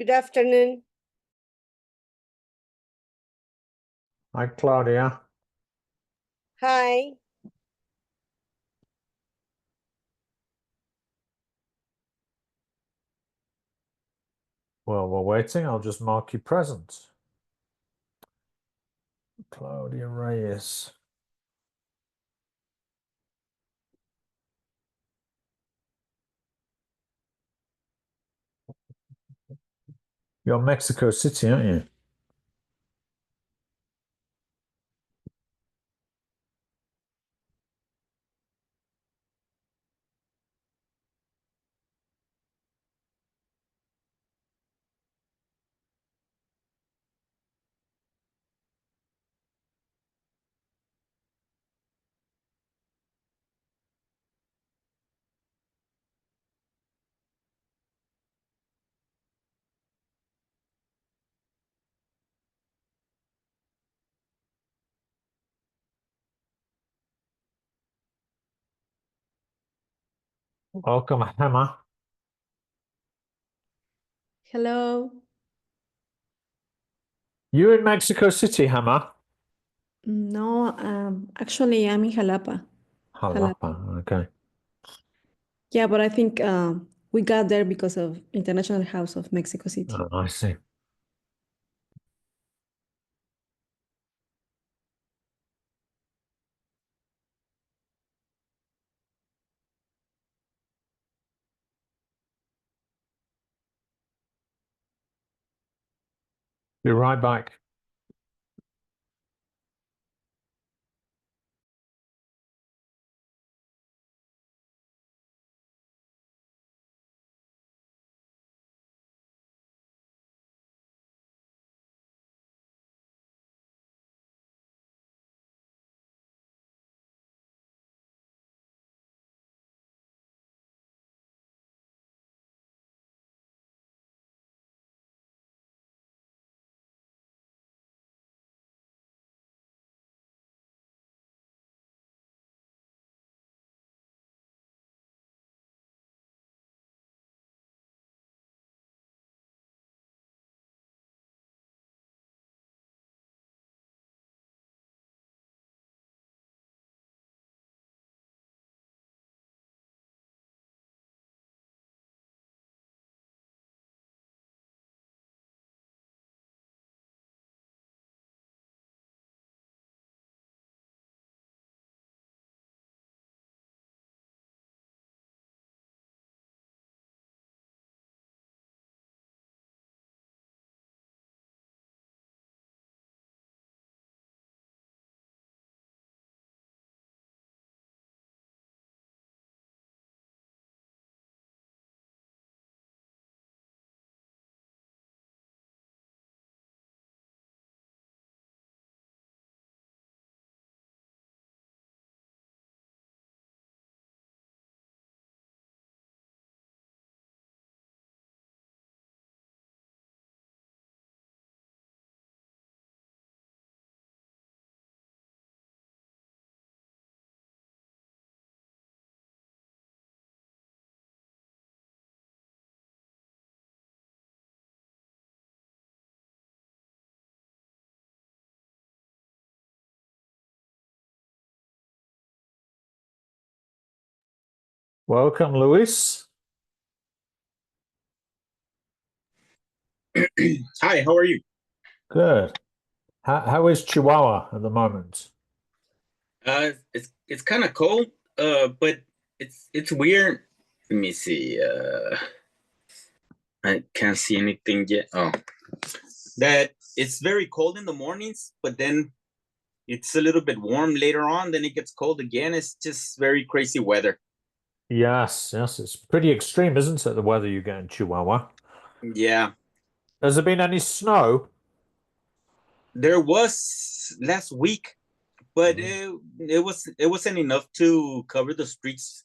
Good afternoon. Hi, Claudia. Hi. Well, we're waiting. I'll just mark you present. Claudia Reyes. You're Mexico City, aren't you? Welcome, Hammer. Hello. You in Mexico City, Hammer? No, actually, I'm in Jalapa. Jalapa, okay. Yeah, but I think we got there because of International House of Mexico City. Oh, I see. Be right back. Welcome, Luis. Hi, how are you? Good. How is Chihuahua at the moment? It's kind of cold, but it's weird. Let me see. I can't see anything yet. Oh, that it's very cold in the mornings, but then it's a little bit warm later on. Then it gets cold again. It's just very crazy weather. Yes, it's pretty extreme, isn't it, the weather you get in Chihuahua? Yeah, Has there been any snow? there was last week, but it wasn't enough to cover the streets.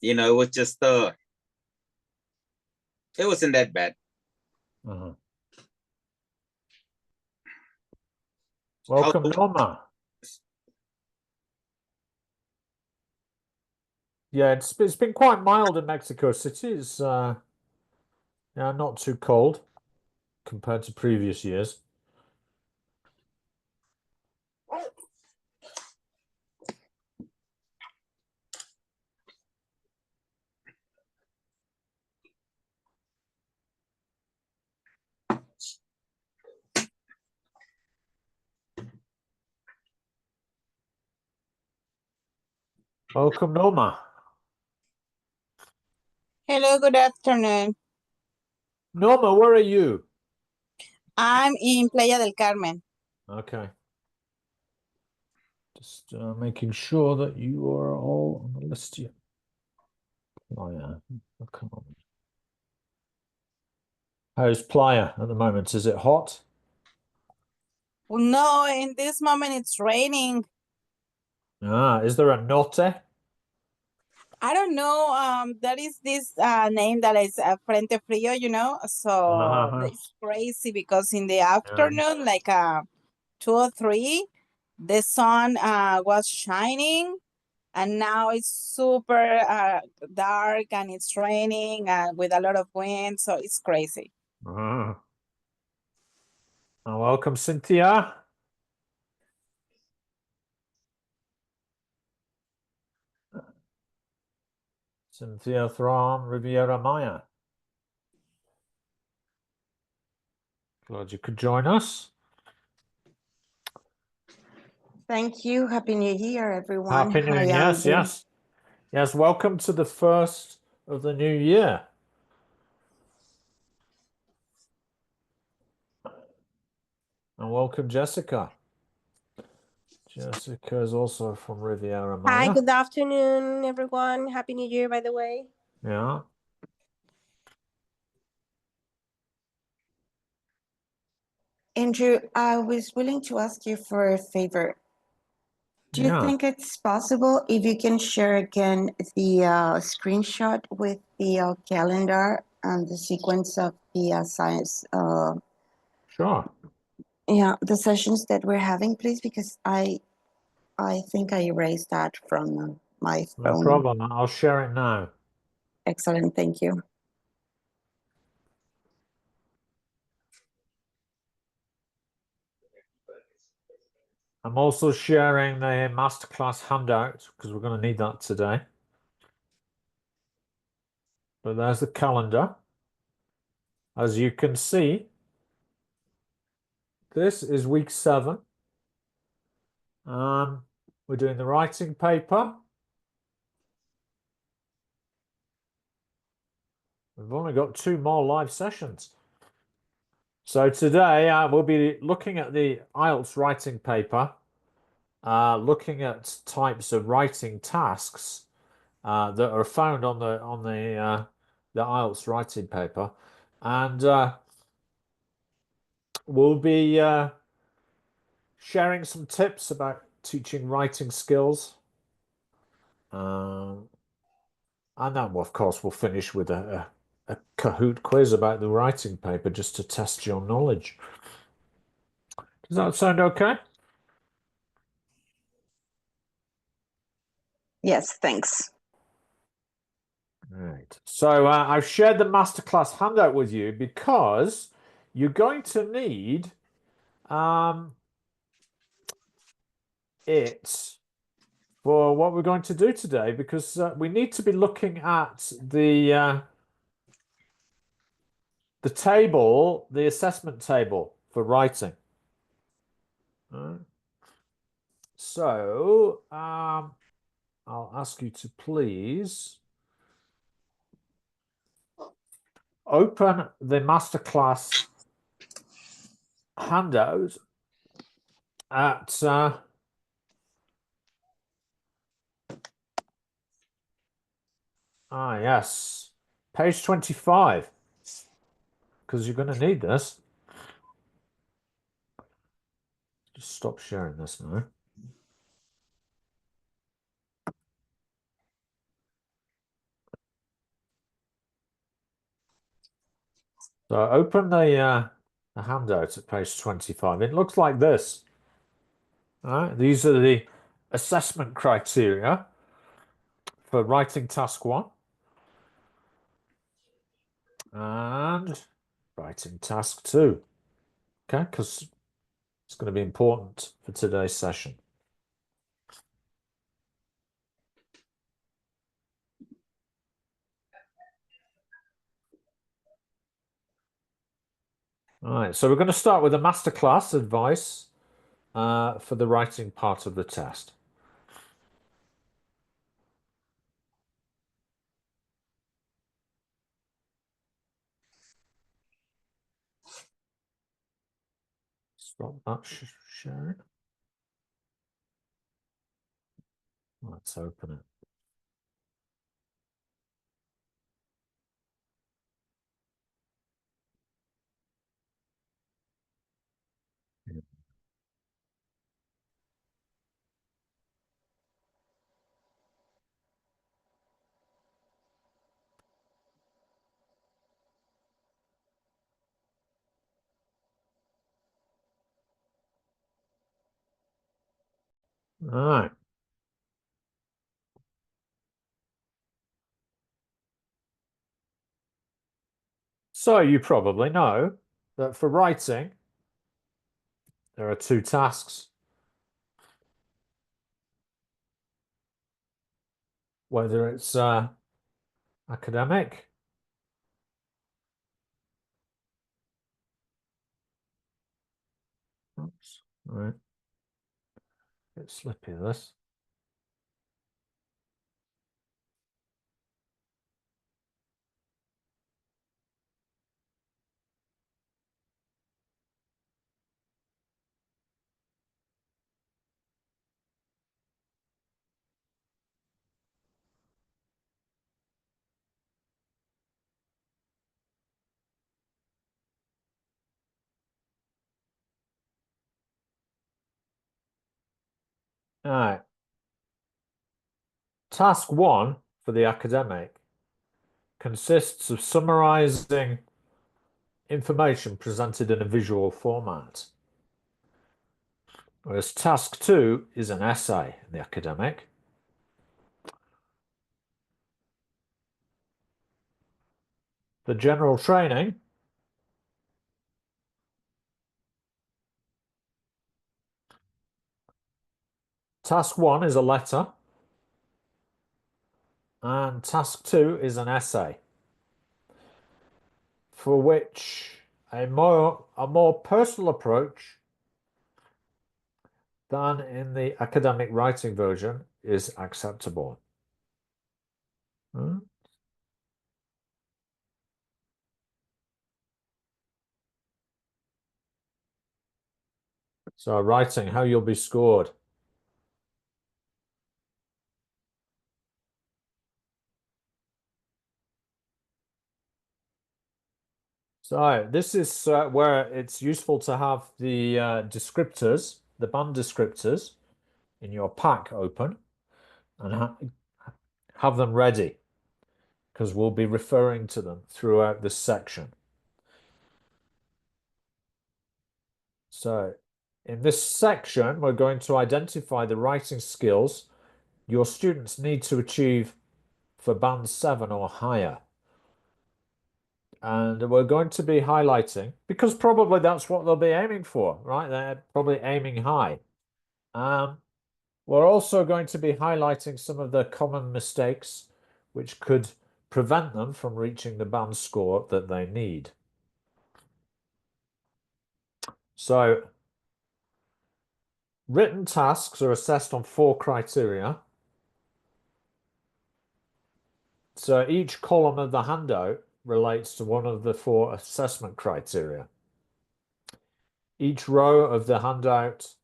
It was just it wasn't that bad. Uh-huh. Welcome, Norma. Yeah, it's been quite mild in Mexico City. Yeah, not too cold compared to previous years. Welcome, Norma. Hello, good afternoon. Norma, where are you? I'm in Playa del Carmen. Okay. Just making sure that you are all on the list here. Playa. Oh, come on. How's Playa at the moment? Is it hot? No, in this moment it's raining. Ah, is there a norte? I don't know. That is this name that is Frente Frío, you know. So Uh-huh. it's crazy because in the afternoon, like 2 or 3, the sun was shining, and now it's super dark and it's raining with a lot of wind. So it's crazy. Ah. Welcome, Cynthia. Cynthia from Riviera Maya. Glad you could join us. Thank you. Happy New Year, everyone. Happy New Year. Yes, yes. Yes, welcome to the first of the new year. And welcome, Jessica. Jessica is also from Riviera Maya. Hi, good afternoon, everyone. Happy New Year, by the way. Yeah. Andrew, I was willing to ask you for a favor. Do you think it's possible if you can share again the screenshot with the calendar and the sequence of the science? Sure. Yeah, the sessions that we're having, please, because I think I erased that from my No phone. problem. I'll share it now. Excellent. Thank you. I'm also sharing the masterclass handout because we're going to need that today. But there's the calendar. As you can see, this is week 7. We're doing the writing paper. We've only got 2 more live sessions. So today we'll be looking at the IELTS writing paper, looking at types of writing tasks that are found on the IELTS writing paper, and we'll be sharing some tips about teaching writing skills. And then, of course, we'll finish with a Kahoot quiz about the writing paper just to test your knowledge. Does that sound okay? Yes, thanks. Right. So I've shared the masterclass handout with you because you're going to need it for what we're going to do today, because we need to be looking at the table, the assessment table for writing. So I'll ask you to please open the masterclass handout at yes, page 25, because you're going to need this. Just stop sharing this now. So open the handout at page 25. It looks like this. All right, these are the assessment criteria for writing task 1. and writing task 2. Okay, because it's going to be important for today's session. All right, so we're going to start with a masterclass advice for the writing part of the test. Stop that sharing. Let's open it. All right. So you probably know that for writing, there are 2 tasks. Whether it's academic oops, all right. Bit slippy this. All right. Task 1 for the academic consists of summarizing information presented in a visual format, whereas task 2 is an essay in the academic. The general training task 1 is a letter, and task 2 is an essay, for which a more personal approach than in the academic writing version is acceptable. So writing, how you'll be scored. So this is where it's useful to have the descriptors, the band descriptors in your pack open and have them ready, because we'll be referring to them throughout this section. So in this section, we're going to identify the writing skills your students need to achieve for band 7 or higher. And we're going to be highlighting, because probably that's what they'll be aiming for, right? They're probably aiming high. We're also going to be highlighting some of the common mistakes which could prevent them from reaching the band score that they need. So, written tasks are assessed on 4 criteria. So each column of the handout relates to one of the 4 assessment criteria. Each row of the handout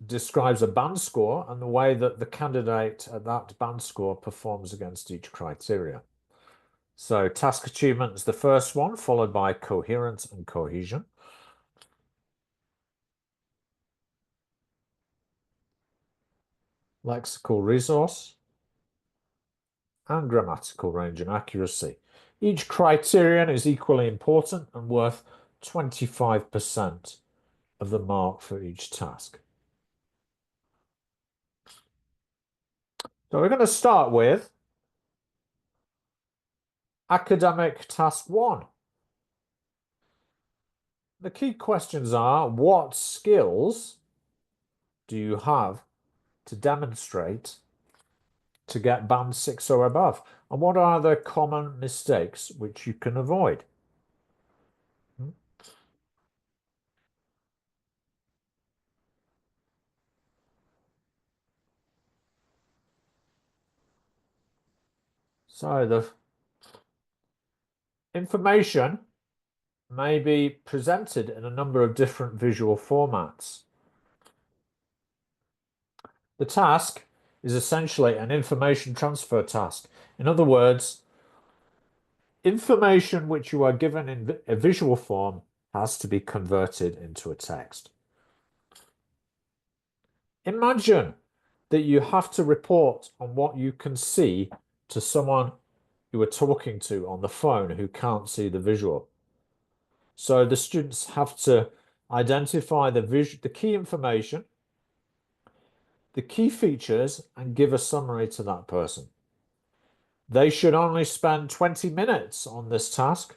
describes a band score and the way that the candidate at that band score performs against each criteria. So task achievement is the first one, followed by coherence and cohesion. Lexical resource and grammatical range and accuracy. Each criterion is equally important and worth 25% of the mark for each task. So we're going to start with academic task 1. The key questions are, what skills do you have to demonstrate to get band 6 or above? And what are the common mistakes which you can avoid? So the information may be presented in a number of different visual formats. The task is essentially an information transfer task. In other words, information which you are given in a visual form has to be converted into a text. Imagine that you have to report on what you can see to someone you are talking to on the phone who can't see the visual. So the students have to identify the key information, the key features, and give a summary to that person. They should only spend 20 minutes on this task,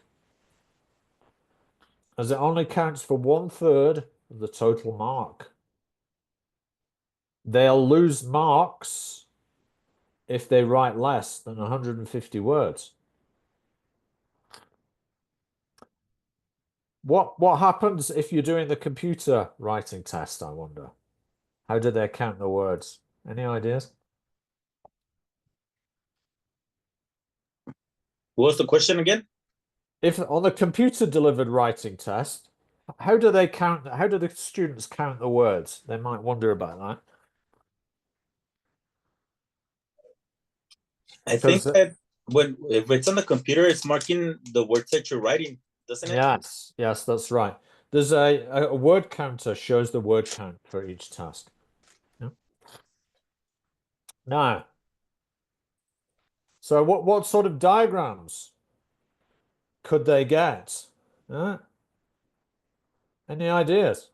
as it only counts for 1/3 of the total mark. They'll lose marks if they write less than 150 words. What happens if you're doing the computer writing test, I wonder? How do they count the words? Any ideas? What was the question again? If on the computer delivered writing test, how do they count? How do the students count the words? They might wonder about that. I think that if it's on the computer, it's marking the words that you're writing, doesn't it? Yes, that's right. There's a word counter shows the word count for each task. Yeah. Now, so what sort of diagrams could they get? Any ideas?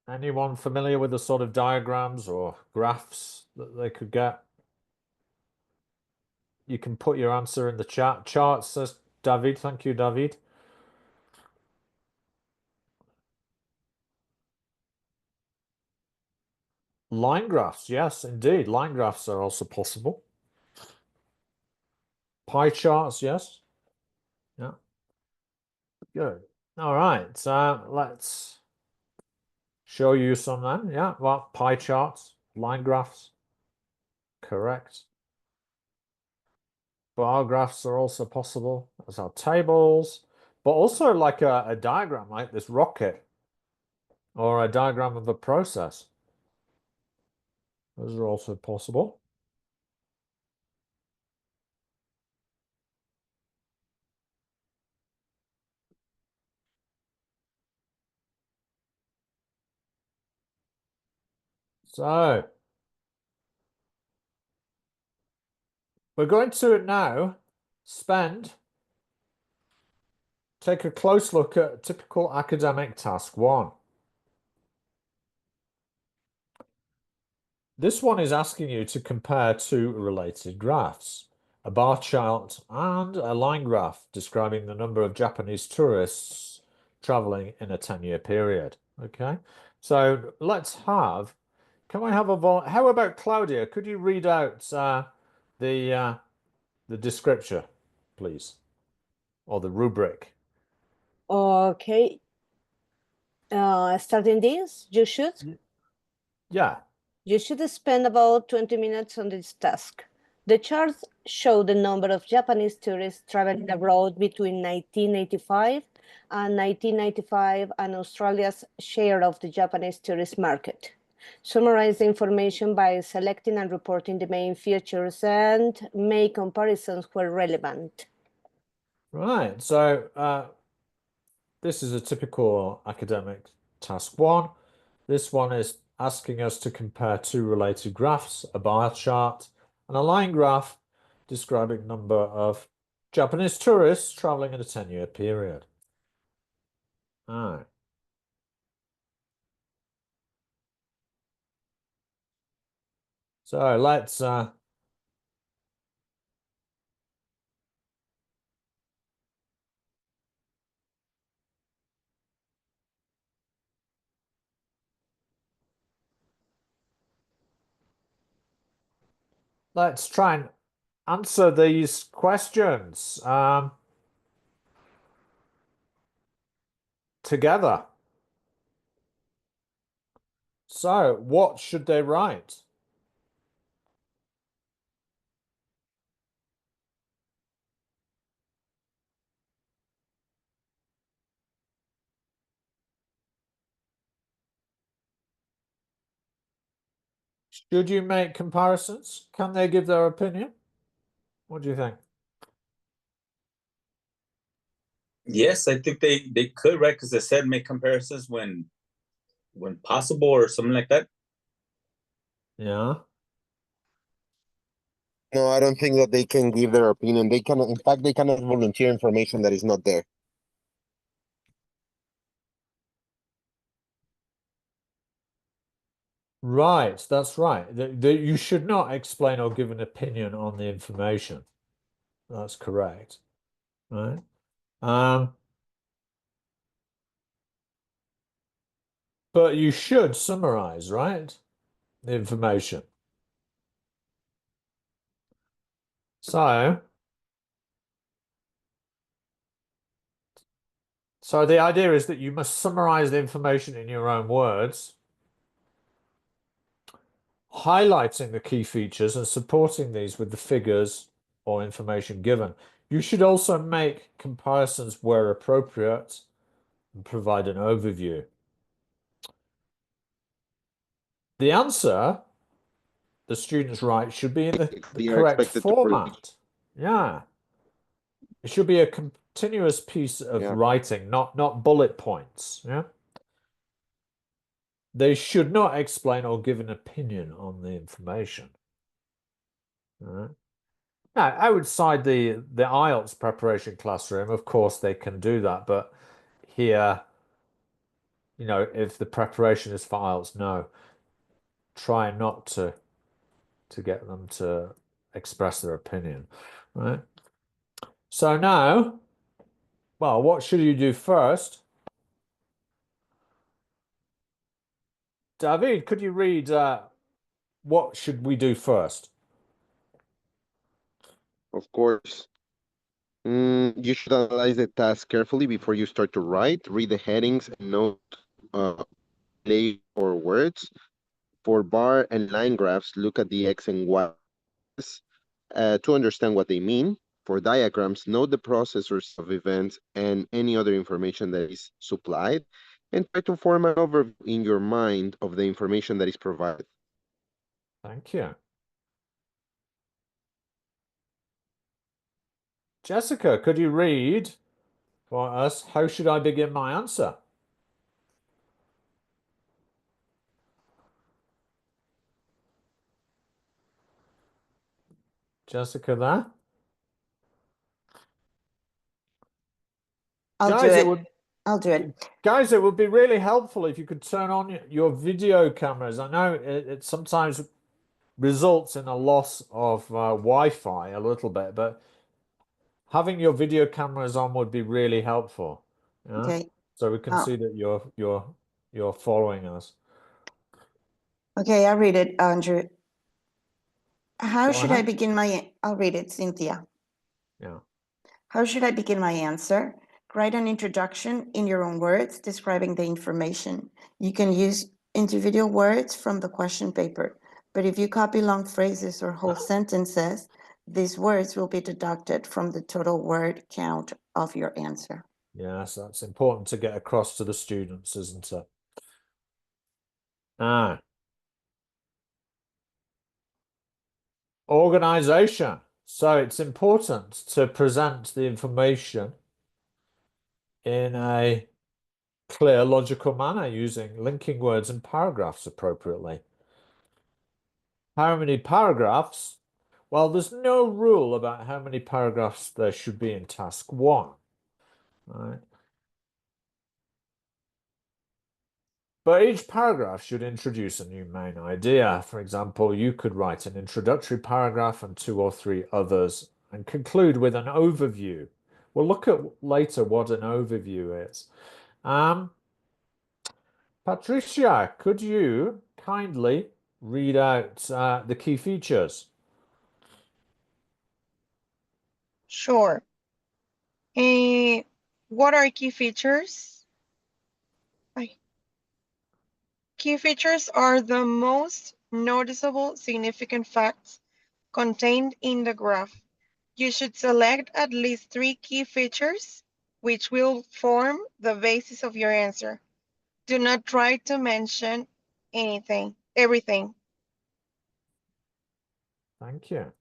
Anyone familiar with the sort of diagrams or graphs that they could get? You can put your answer in the chat. Charts, says David. Thank you, David. Line graphs, yes, indeed. Line graphs are also possible. Pie charts, yes. Yeah. Good. All right. So let's show you some then. Yeah. Well, pie charts, line graphs. Correct. Bar graphs are also possible, as are tables, but also like a diagram like this rocket or a diagram of a process. Those are also possible. So we're going to now take a close look at typical academic task 1. This one is asking you to compare two related graphs, a bar chart and a line graph describing the number of Japanese tourists traveling in a 10-year period. Okay, so can we have how about Claudia? Could you read out the description, please, or the rubric? Okay. Starting this, Yeah. You should spend about 20 minutes on this task. The charts show the number of Japanese tourists traveling abroad between 1985 and 1995 and Australia's share of the Japanese tourist market. Summarize the information by selecting and reporting the main features and make comparisons where relevant. Right, so this is a typical academic task 1. This one is asking us to compare two related graphs, a bar chart and a line graph describing number of Japanese tourists traveling in a 10-year period. All right. So let's try and answer these questions together. So, what should they write? Should you make comparisons? Can they give their opinion? What do you think? Yes, I think they could, right? Because they said make comparisons when possible or something like that. Yeah. No, I don't think that they can give their opinion. They cannot, in fact, they cannot volunteer information that is not there. Right, that's right. You should not explain or give an opinion on the information. That's correct. Right. But you should summarize, right? The information. So the idea is that you must summarize the information in your own words, highlighting the key features and supporting these with the figures or information given. You should also make comparisons where appropriate and provide an overview. The answer the students write should be in the They are correct expected to prove. format. Yeah. It should be a continuous piece of Yeah. writing, not bullet points. Yeah. They should not explain or give an opinion on the information. All right. Now, outside the IELTS preparation classroom, of course, they can do that. But here, you know, if the preparation is for IELTS, no. Try not to get them to express their opinion, right? So now, well, what should you do first? David, could you read what should we do first? Of course. You should analyze the task carefully before you start to write. Read the headings and note labels or words. For bar and line graphs, look at the X and Y to understand what they mean. For diagrams, note the processors of events and any other information that is supplied, and try to form an overview in your mind of the information that is provided. Thank you. Jessica, could you read for us, how should I begin my answer? Jessica there? I'll Guys, do it. I'll do it. Guys, it would be really helpful if you could turn on your video cameras. I know it sometimes results in a loss of Wi-Fi a little bit, but having your video cameras on would be really helpful. Yeah? Okay. So we can see that you're following us. Okay, I'll read it, Andrew. How Go should I ahead. begin I'll read it, Cynthia. Yeah. How should I begin my answer? Write an introduction in your own words describing the information. You can use individual words from the question paper, but if you copy long phrases or whole sentences, these words will be deducted from the total word count of your answer. Yes, that's important to get across to the students, isn't it? Ah. Organization. So it's important to present the information in a clear, logical manner using linking words and paragraphs appropriately. How many paragraphs? Well, there's no rule about how many paragraphs there should be in task 1. Right? But each paragraph should introduce a new main idea. For example, you could write an introductory paragraph and 2 or 3 others and conclude with an overview. We'll look at later what an overview is. Patricia, could you kindly read out the key features? Sure. What are key features? Key features are the most noticeable significant facts contained in the graph. You should select at least 3 key features, which will form the basis of your answer. Do not try to mention everything. Thank you.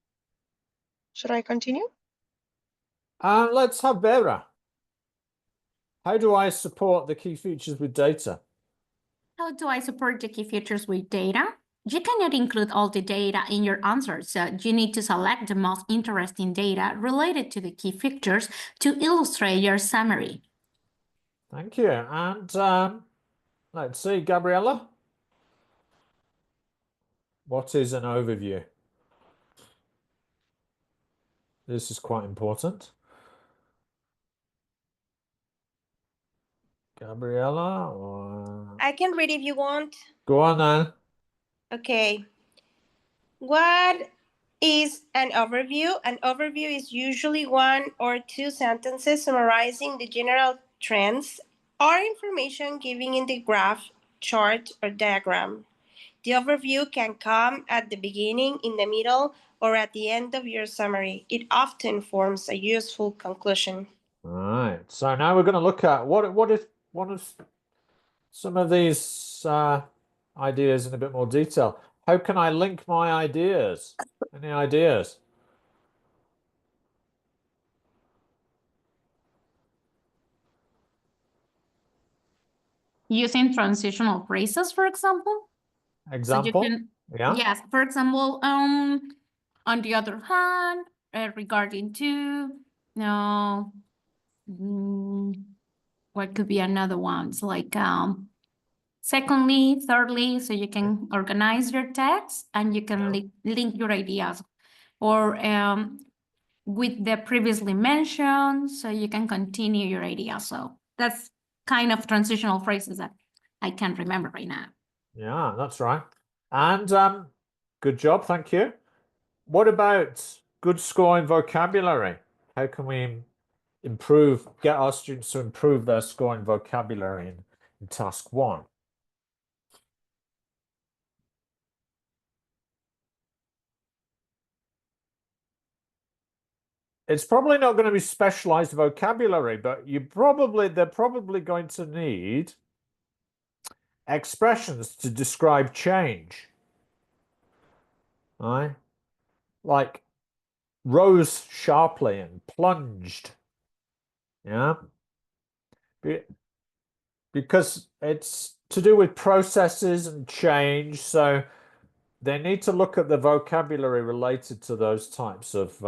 Should I continue? Let's have Vera. How do I support the key features with data? How do I support the key features with data? You cannot include all the data in your answer, so you need to select the most interesting data related to the key features to illustrate your summary. Thank you. And let's see, Gabriella. What is an overview? This is quite important. Gabriella, or... I can read if you want. Go on then. Okay. What is an overview? An overview is usually 1 or 2 sentences summarizing the general trends or information given in the graph, chart, or diagram. The overview can come at the beginning, in the middle, or at the end of your summary. It often forms a useful conclusion. All right. So now we're going to look at what is one of some of these ideas in a bit more detail. How can I link my ideas? Any ideas? Using transitional phrases, for example. Example? So you can, yeah. Yes, for example, on the other hand, regarding to, no, what could be another one? It's like, secondly, thirdly, so you can organize your text and you can link your ideas, or with the previously mentioned, so you can continue your idea. So that's kind of transitional phrases that I can't remember right now. Yeah, that's right. And good job, thank you. What about good scoring vocabulary? How can we get our students to improve their scoring vocabulary in task 1? It's probably not going to be specialized vocabulary, but they're probably going to need expressions to describe change. Right? Like rose sharply and plunged. Yeah. Because it's to do with processes and change, so they need to look at the vocabulary related to those types of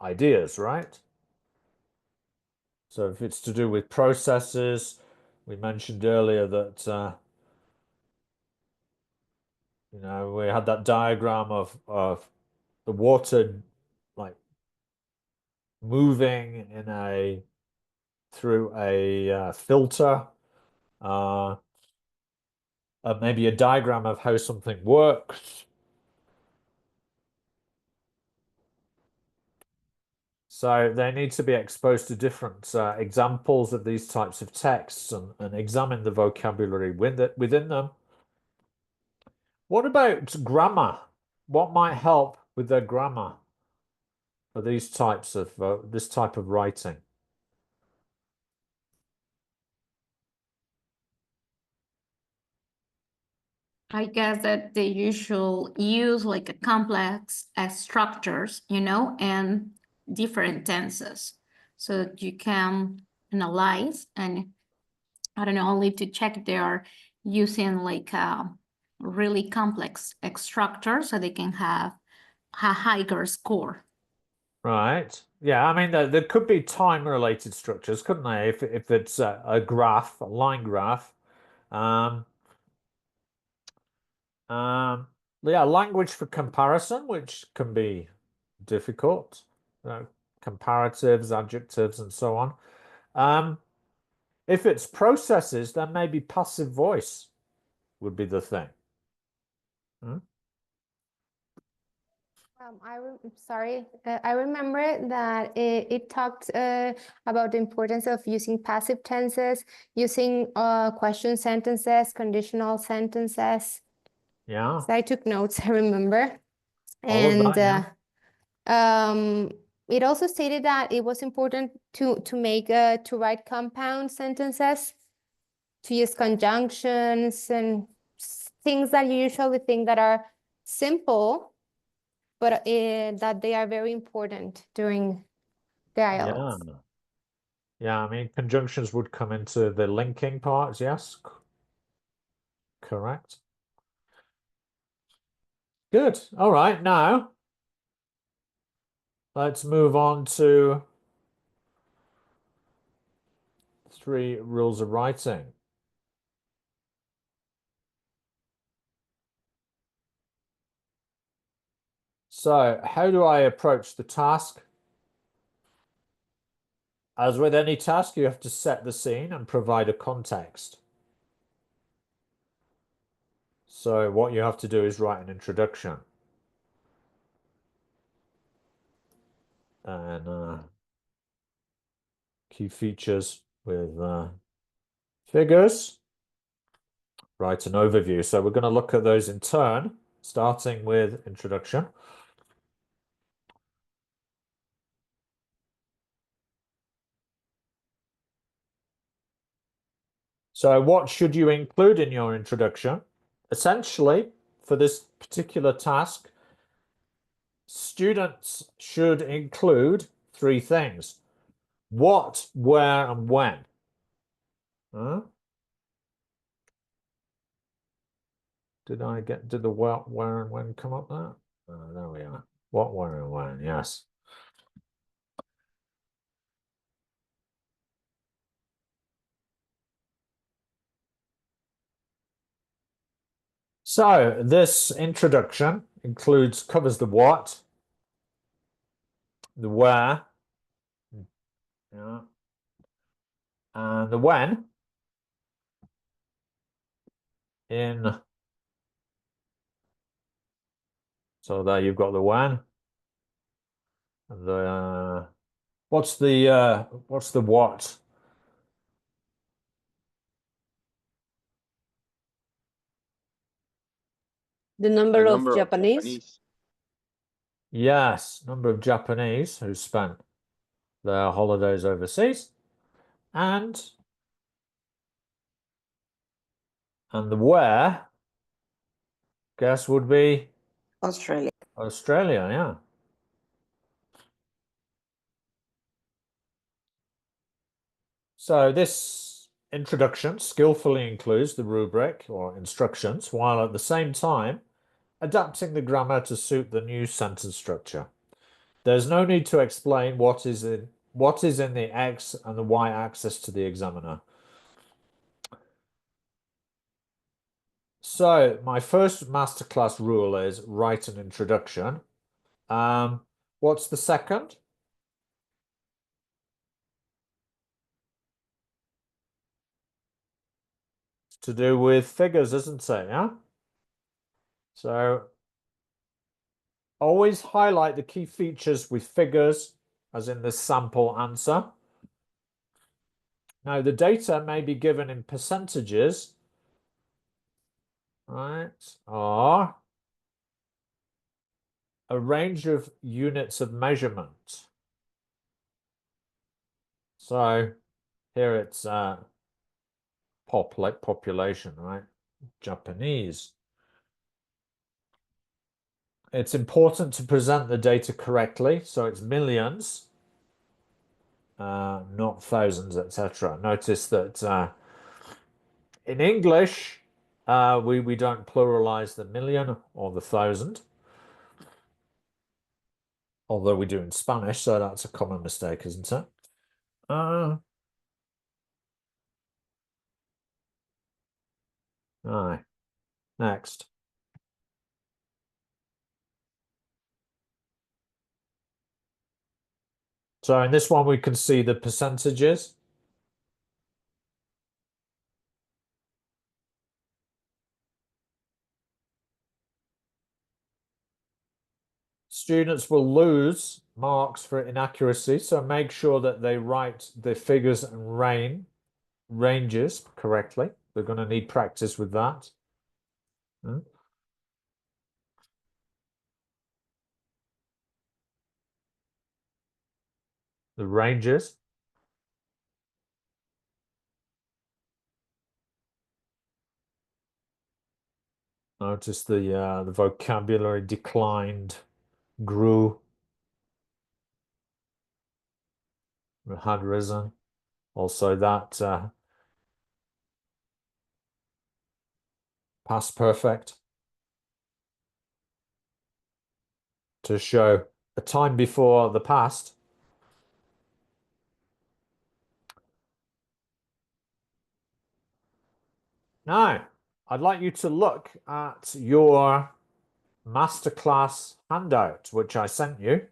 ideas, right? So if it's to do with processes, we mentioned earlier that we had that diagram of the water like moving through a filter, maybe a diagram of how something works. So they need to be exposed to different examples of these types of texts and examine the vocabulary within them. What about grammar? What might help with their grammar for these types of this type of writing? I guess that they usually use like a complex structures, and different tenses. So that you can analyze, and I don't know, only to check if they are using like a really complex structure so they can have a higher score. Right. Yeah, I mean, there could be time-related structures, couldn't they? If it's a graph, a line graph. Um, yeah, language for comparison, which can be difficult. Comparatives, adjectives, and so on. If it's processes, then maybe passive voice would be the thing. Hmm? Sorry, I remember that it talked about the importance of using passive tenses, using question sentences, conditional sentences. Yeah. So I took notes, I remember. All of And that, yeah. It also stated that it was important to write compound sentences, to use conjunctions and things that you usually think that are simple, but that they are very important during the IELTS. Yeah. Yeah, I mean, conjunctions would come into the linking parts, yes. Correct. Good. All right, now let's move on to 3 rules of writing. So, how do I approach the task? As with any task, you have to set the scene and provide a context. So what you have to do is write an introduction. And key features with figures. Write an overview. So we're going to look at those in turn, starting with introduction. So what should you include in your introduction? Essentially, for this particular task, students should include 3 things. What, where, and when. Huh? Did the what, where, and when come up there? There we are. What, where, and when, yes. So this introduction covers the what, the where, yeah, and the when in. So there you've got the when. The what's the what? The number of Number of Japanese. Yes, number of Japanese who spent their holidays overseas, and the where, guess, would be Australia. Australia, yeah. So this introduction skillfully includes the rubric or instructions, while at the same time adapting the grammar to suit the new sentence structure. There's no need to explain what is in the X and the Y axis to the examiner. So my first masterclass rule is write an introduction. What's the second? It's to do with figures, isn't it? Yeah. So always highlight the key features with figures, as in the sample answer. Now the data may be given in percentages, right, or a range of units of measurement. So here it's population, right? Japanese. It's important to present the data correctly, so it's millions, not thousands, etc. Notice that in English, we don't pluralize the million or the thousand. Although we do in Spanish, so that's a common mistake, isn't it? Aye. Next. So in this one, we can see the percentages. Students will lose marks for inaccuracy, so make sure that they write the figures and ranges correctly. They're going to need practice with that. The ranges. Notice the vocabulary declined, grew, had risen. Also that past perfect to show a time before the past. Now, I'd like you to look at your masterclass handout, which I sent you.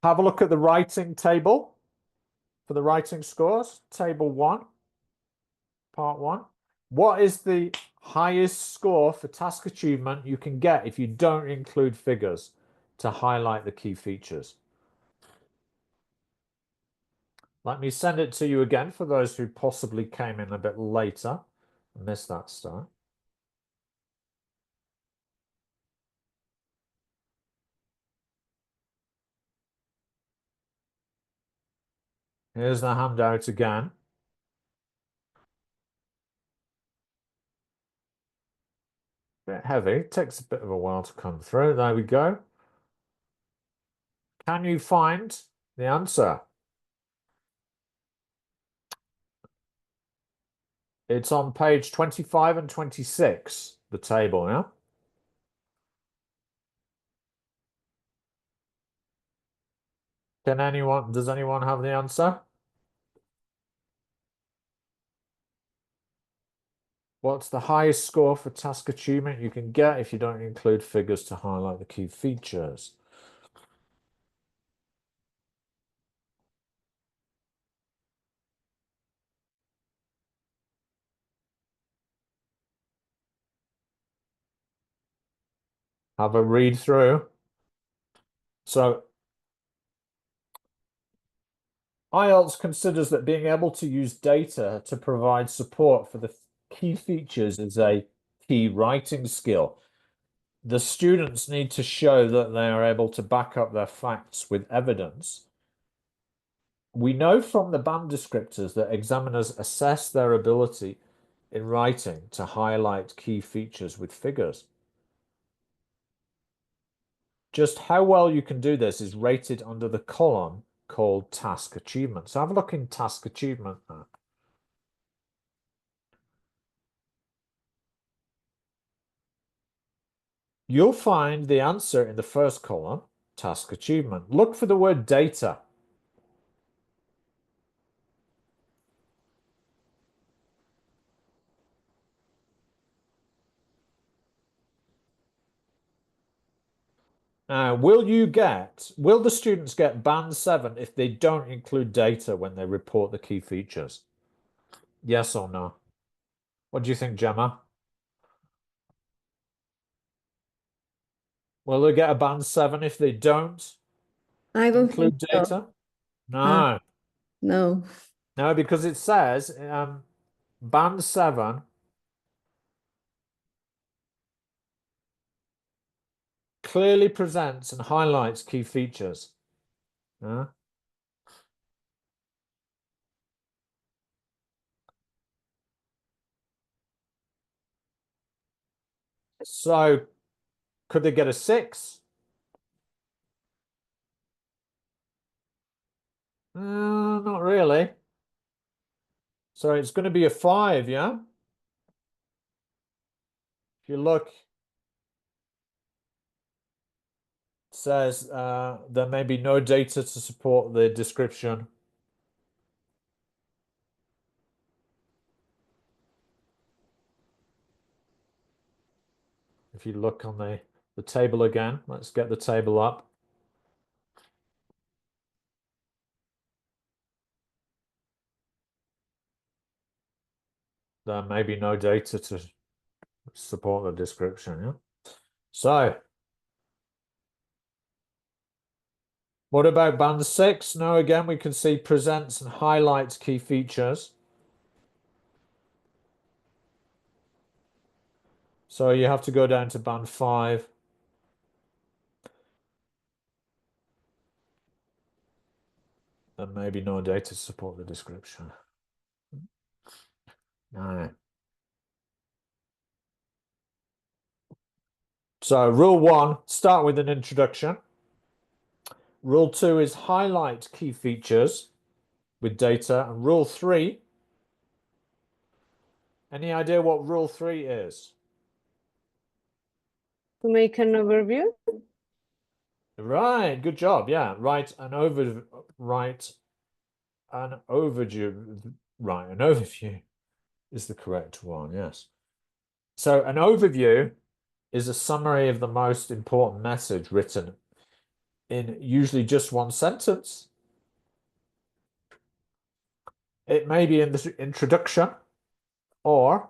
Have a look at the writing table for the writing scores, table 1, part 1. What is the highest score for task achievement you can get if you don't include figures to highlight the key features? Let me send it to you again for those who possibly came in a bit later and missed that start. Here's the handout again. Bit heavy, it takes a bit of a while to come through. There we go. Can you find the answer? It's on page 25 and 26, the table, yeah? Does anyone have the answer? What's the highest score for task achievement you can get if you don't include figures to highlight the key features? Have a read through. So IELTS considers that being able to use data to provide support for the key features is a key writing skill. The students need to show that they are able to back up their facts with evidence. We know from the band descriptors that examiners assess their ability in writing to highlight key features with figures. Just how well you can do this is rated under the column called task achievement. So have a look in task achievement now. You'll find the answer in the first column, task achievement. Look for the word data. Will the students get band 7 if they don't include data when they report the key features? Yes or no? What do you think, Gemma? Will they get a band 7 if they don't I don't include think so. data? No. No. No, because it says band 7 clearly presents and highlights key features. So could they get a 6? Not really. So it's going to be a 5, yeah? If you look says there may be no data to support the description. If you look on the table again, let's get the table up. There may be no data to support the description. Yeah. So, what about band 6? Now again, we can see presents and highlights key features. So you have to go down to band 5. There may be no data to support the description. No. So rule 1, start with an introduction. Rule 2 is highlight key features with data. And rule 3, any idea what rule 3 is? To make an overview? Right, good job. Yeah, write an overview. Right, an overview is the correct one, yes. So an overview is a summary of the most important message written in usually just one sentence. It may be in the introduction or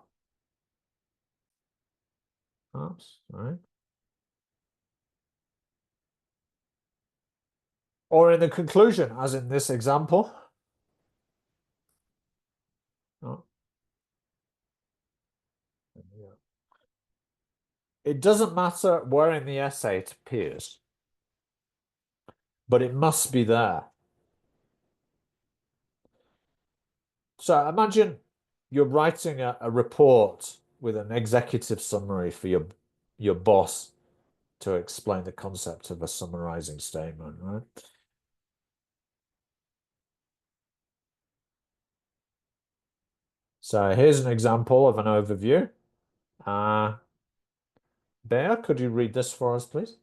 or in the conclusion, as in this example. Oh. It doesn't matter where in the essay it appears, but it must be there. So imagine you're writing a report with an executive summary for your boss to explain the concept of a summarizing statement, right? So here's an example of an overview. Bear, could you read this for us, please?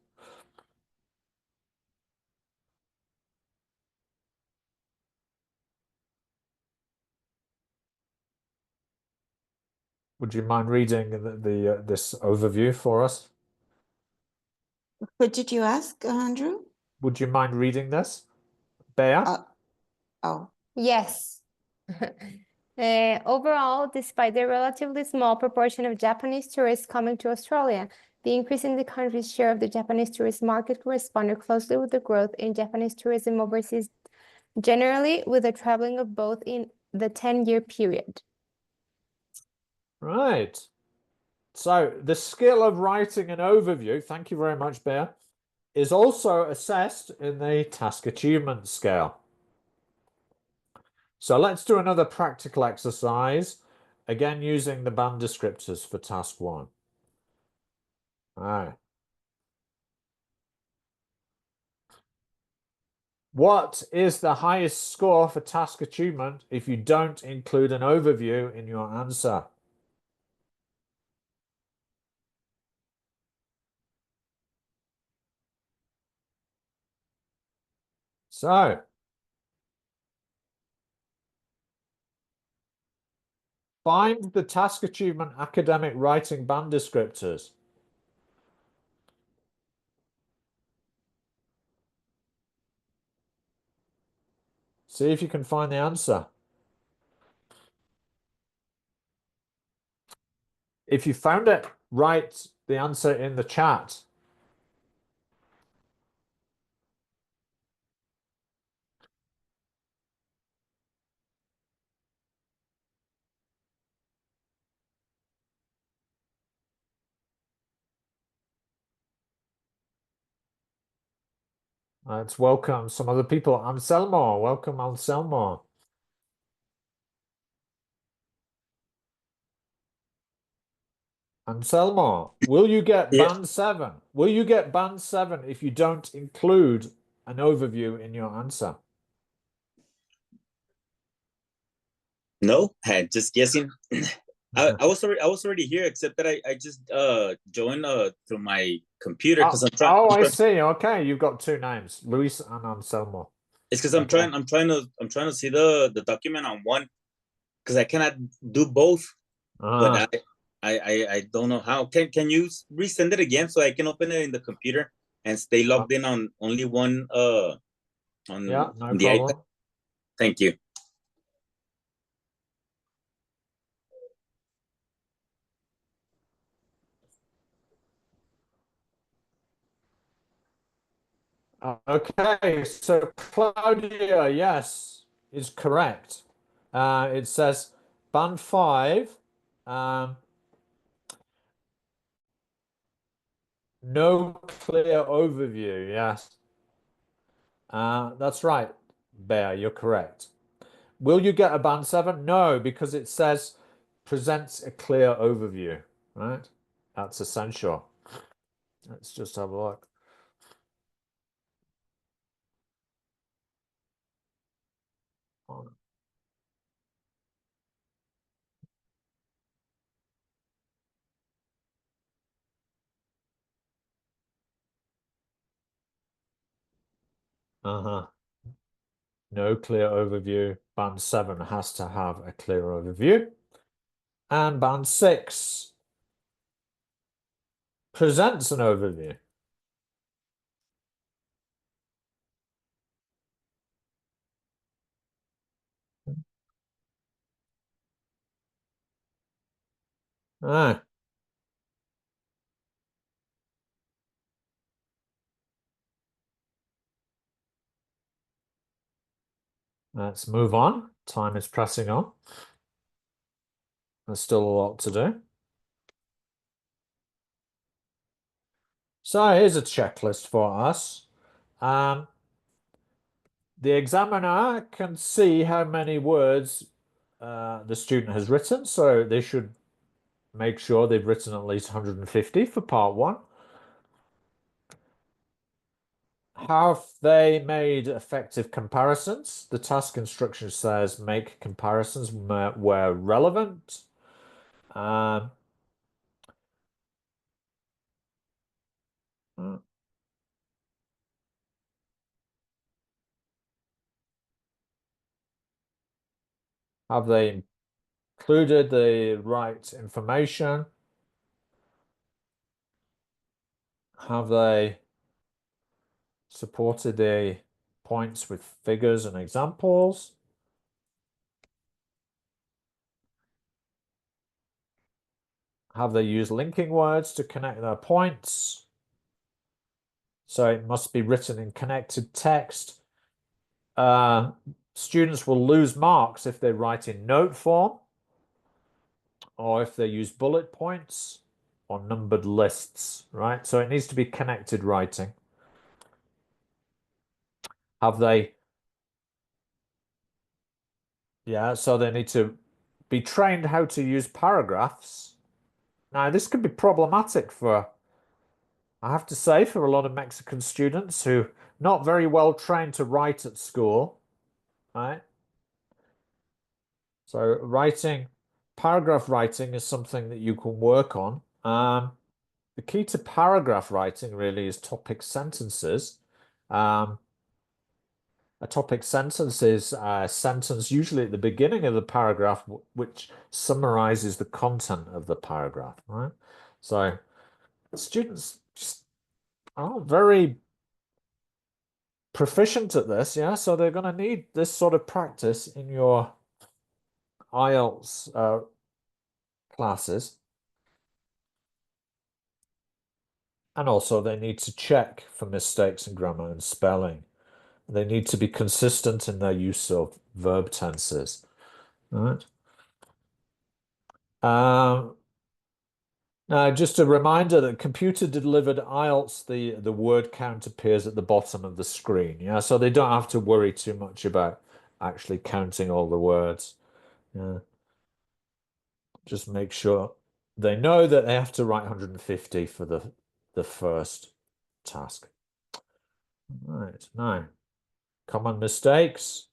Would you mind reading this overview for us? What did you ask, Andrew? Would you mind reading this, Bear? Oh. Yes. Overall, despite the relatively small proportion of Japanese tourists coming to Australia, the increase in the country's share of the Japanese tourist market corresponded closely with the growth in Japanese tourism overseas, generally with the traveling of both in the 10-year period. Right. So the skill of writing an overview, thank you very much, Bear, is also assessed in the task achievement scale. So let's do another practical exercise, again using the band descriptors for task 1. All right. What is the highest score for task achievement if you don't include an overview in your answer? So, find the task achievement academic writing band descriptors. See if you can find the answer. If you found it, write the answer in the chat. Let's welcome some other people. Anselmo, welcome Anselmo. Anselmo, will you get band 7? Will you get band 7 if you don't include an overview in your answer? No, just guessing. I was already here, except that I just joined through my computer because Oh, I see. Okay, you've got two names, Luis and Anselmo. It's because I'm trying to see the document on one because I cannot do both. But I don't know how. Can you resend it again so I can open it in the computer and stay logged in on only one on no the problem. iPad? Thank you. Okay, so Claudia, yes, is correct. It says band 5, no clear overview. Yes, that's right, Bear, you're correct. Will you get a band 7? No, because it says presents a clear overview, right? That's essential. Let's just have a look. No clear overview. Band 7 has to have a clear overview. And band 6 presents an overview. Ah. Let's move on. Time is pressing on. There's still a lot to do. So here's a checklist for us. The examiner can see how many words the student has written, so they should make sure they've written at least 150 for part 1. Have they made effective comparisons? The task instruction says make comparisons where relevant. Have they included the right information? Have they supported the points with figures and examples? Have they used linking words to connect their points? So it must be written in connected text. Students will lose marks if they write in note form, or if they use bullet points or numbered lists, right? So it needs to be connected writing. Have they? Yeah, so they need to be trained how to use paragraphs. Now, this can be problematic for, I have to say, for a lot of Mexican students who not very well trained to write at school, right? So paragraph writing is something that you can work on. The key to paragraph writing really is topic sentences. A topic sentence is a sentence usually at the beginning of the paragraph which summarizes the content of the paragraph, right? So students just aren't very proficient at this, yeah? So they're going to need this sort of practice in your IELTS classes. And also they need to check for mistakes in grammar and spelling. They need to be consistent in their use of verb tenses, right? Now, just a reminder that computer-delivered IELTS, the word count appears at the bottom of the screen. Yeah, so they don't have to worry too much about actually counting all the words. Yeah. Just make sure they know that they have to write 150 for the first task. Right, now, common mistakes.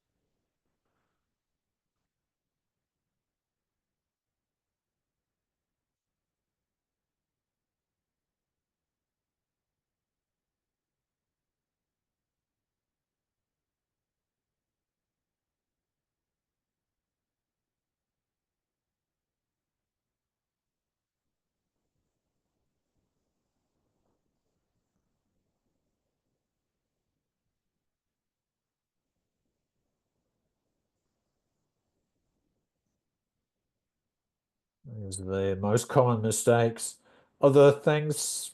These are the most common mistakes. Other things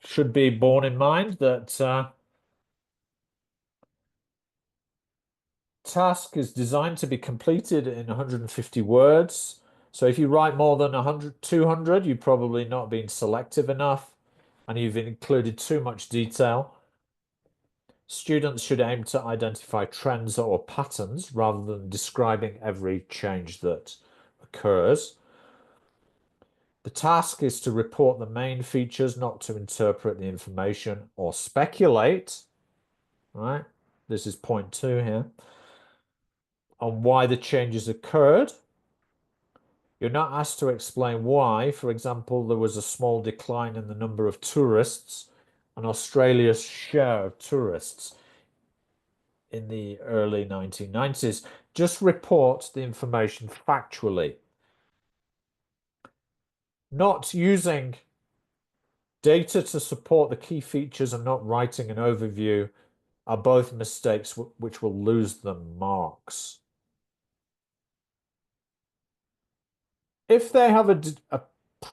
should be borne in mind that task is designed to be completed in 150 words. So if you write more than 100, 200, you've probably not been selective enough and you've included too much detail. Students should aim to identify trends or patterns rather than describing every change that occurs. The task is to report the main features, not to interpret the information or speculate. Right? This is point 2 here. On why the changes occurred. You're not asked to explain why. For example, there was a small decline in the number of tourists and Australia's share of tourists in the early 1990s. Just report the information factually. Not using data to support the key features and not writing an overview are both mistakes which will lose them marks. If they have a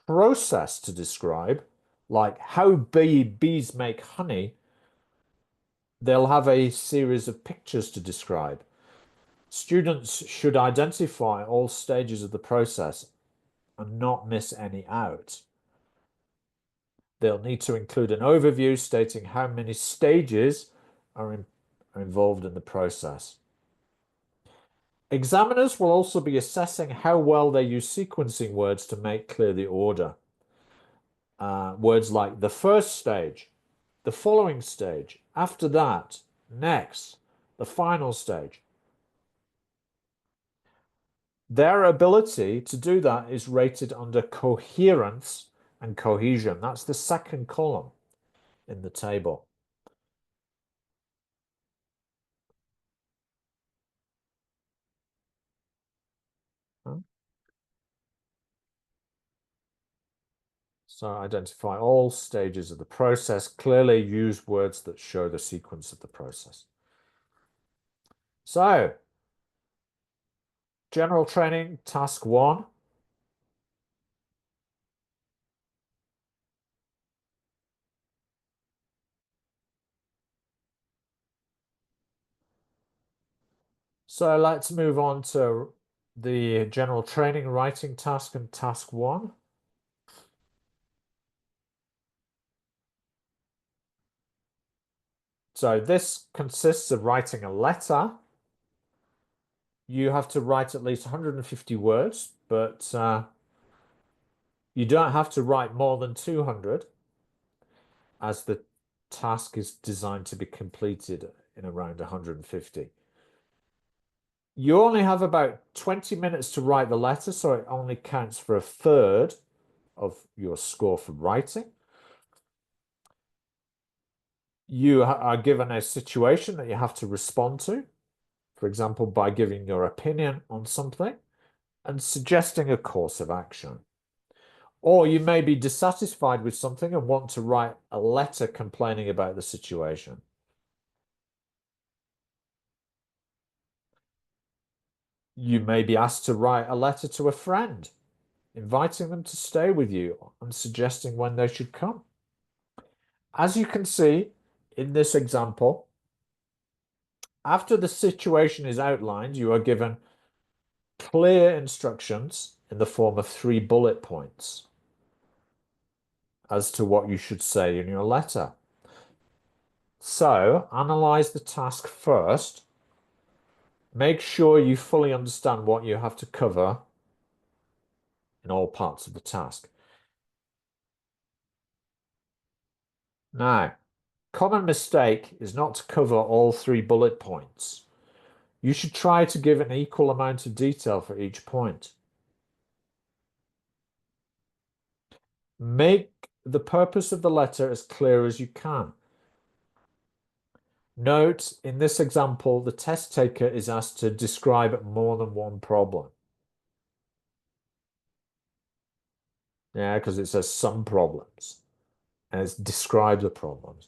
process to describe, like how bees make honey, they'll have a series of pictures to describe. Students should identify all stages of the process and not miss any out. They'll need to include an overview stating how many stages are involved in the process. Examiners will also be assessing how well they use sequencing words to make clear the order. Words like the first stage, the following stage, after that, next, the final stage. Their ability to do that is rated under coherence and cohesion. That's the second column in the table. So identify all stages of the process. Clearly use words that show the sequence of the process. So, general training, task 1. So let's move on to the general training writing task and task 1. So this consists of writing a letter. You have to write at least 150 words, but you don't have to write more than 200 as the task is designed to be completed in around 150. You only have about 20 minutes to write the letter, so it only counts for a third of your score for writing. You are given a situation that you have to respond to, for example, by giving your opinion on something and suggesting a course of action. Or you may be dissatisfied with something and want to write a letter complaining about the situation. You may be asked to write a letter to a friend, inviting them to stay with you and suggesting when they should come. As you can see in this example, after the situation is outlined, you are given clear instructions in the form of 3 bullet points as to what you should say in your letter. So, analyze the task first. Make sure you fully understand what you have to cover in all parts of the task. Now, common mistake is not to cover all 3 bullet points. You should try to give an equal amount of detail for each point. Make the purpose of the letter as clear as you can. Note, in this example, the test taker is asked to describe more than one problem. Yeah, because it says some problems, and it's describe the problems.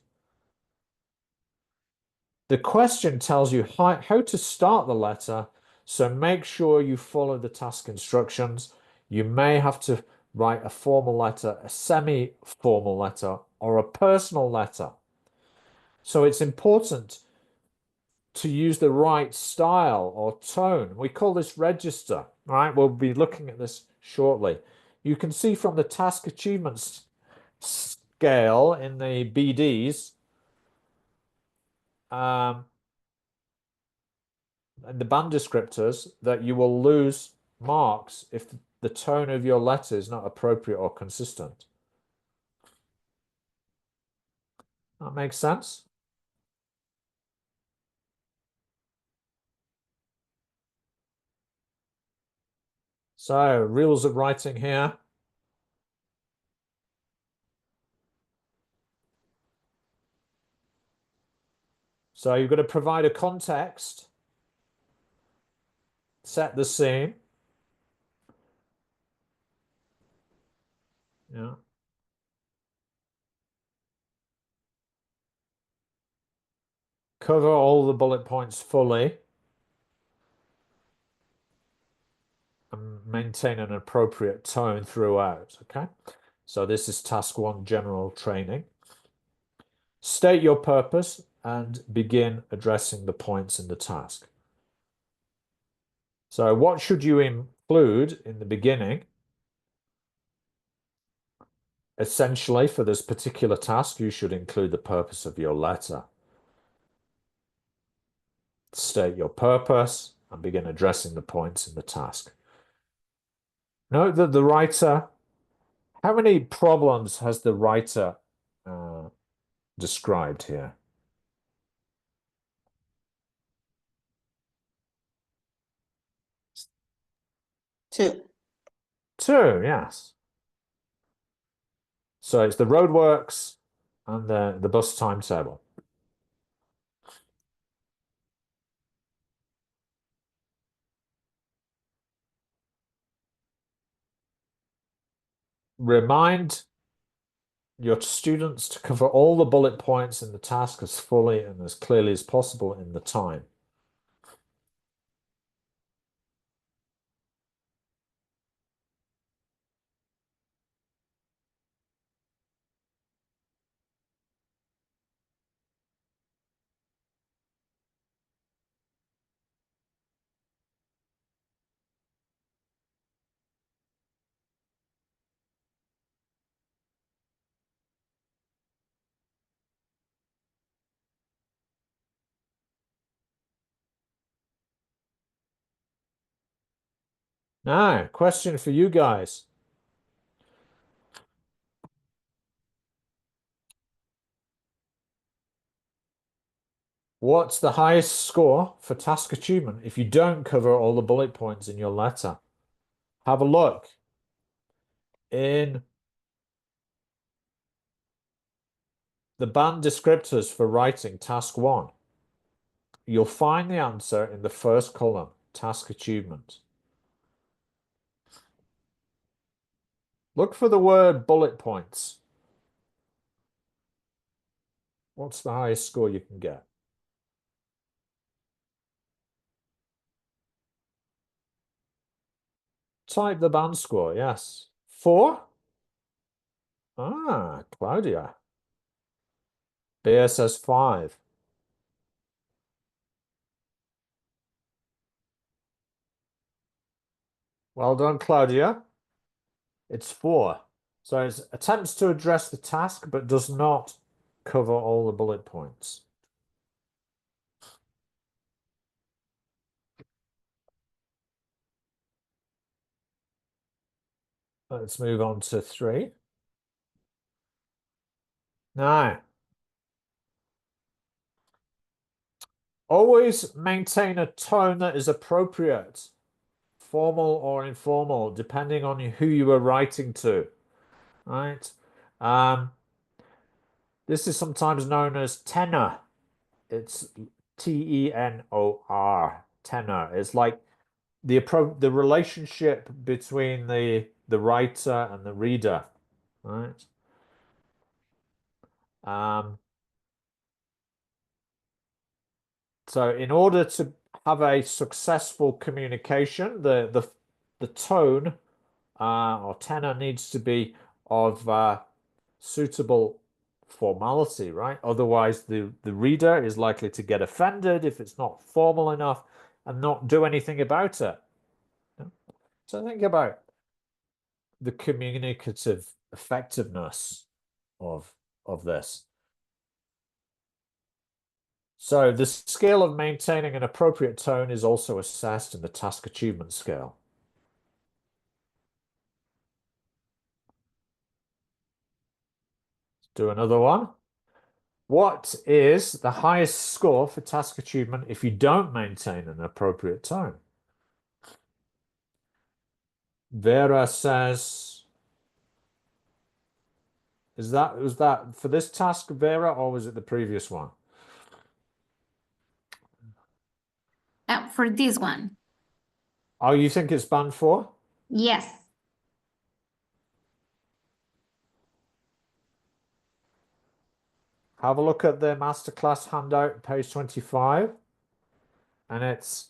The question tells you how to start the letter, so make sure you follow the task instructions. You may have to write a formal letter, a semi-formal letter, or a personal letter. So it's important to use the right style or tone. We call this register, right? We'll be looking at this shortly. You can see from the task achievements scale in the BDs, and the band descriptors, that you will lose marks if the tone of your letter is not appropriate or consistent. That makes sense? So, rules of writing here. So you've got to provide a context, set the scene. Yeah. Cover all the bullet points fully and maintain an appropriate tone throughout, okay? So this is task 1, general training. State your purpose and begin addressing the points in the task. So what should you include in the beginning? Essentially, for this particular task, you should include the purpose of your letter. State your purpose and begin addressing the points in the task. Note that the writer, how many problems has the writer described here? 2. 2, yes. So it's the roadworks and the bus timetable. Remind your students to cover all the bullet points in the task as fully and as clearly as possible in the time. Now, question for you guys. What's the highest score for task achievement if you don't cover all the bullet points in your letter? Have a look in the band descriptors for writing task 1. You'll find the answer in the first column, task achievement. Look for the word bullet points. What's the highest score you can get? Type the band score, yes. 4? Ah, Claudia. Bea says 5. Well done, Claudia. It's 4. So it attempts to address the task, but does not cover all the bullet points. Let's move on to 3. Now, always maintain a tone that is appropriate, formal or informal, depending on who you are writing to, right? This is sometimes known as tenor. It's Tenor, tenor. It's like the relationship between the writer and the reader, right? So in order to have a successful communication, the tone or tenor needs to be of suitable formality, right? Otherwise, the reader is likely to get offended if it's not formal enough and not do anything about it. So think about the communicative effectiveness of this. So the skill of maintaining an appropriate tone is also assessed in the task achievement scale. Let's do another one. What is the highest score for task achievement if you don't maintain an appropriate tone? Vera says, was that for this task, Vera, or was it the previous one? For this one. Oh, you think it's band 4? Yes. Have a look at the masterclass handout, page 25. And it's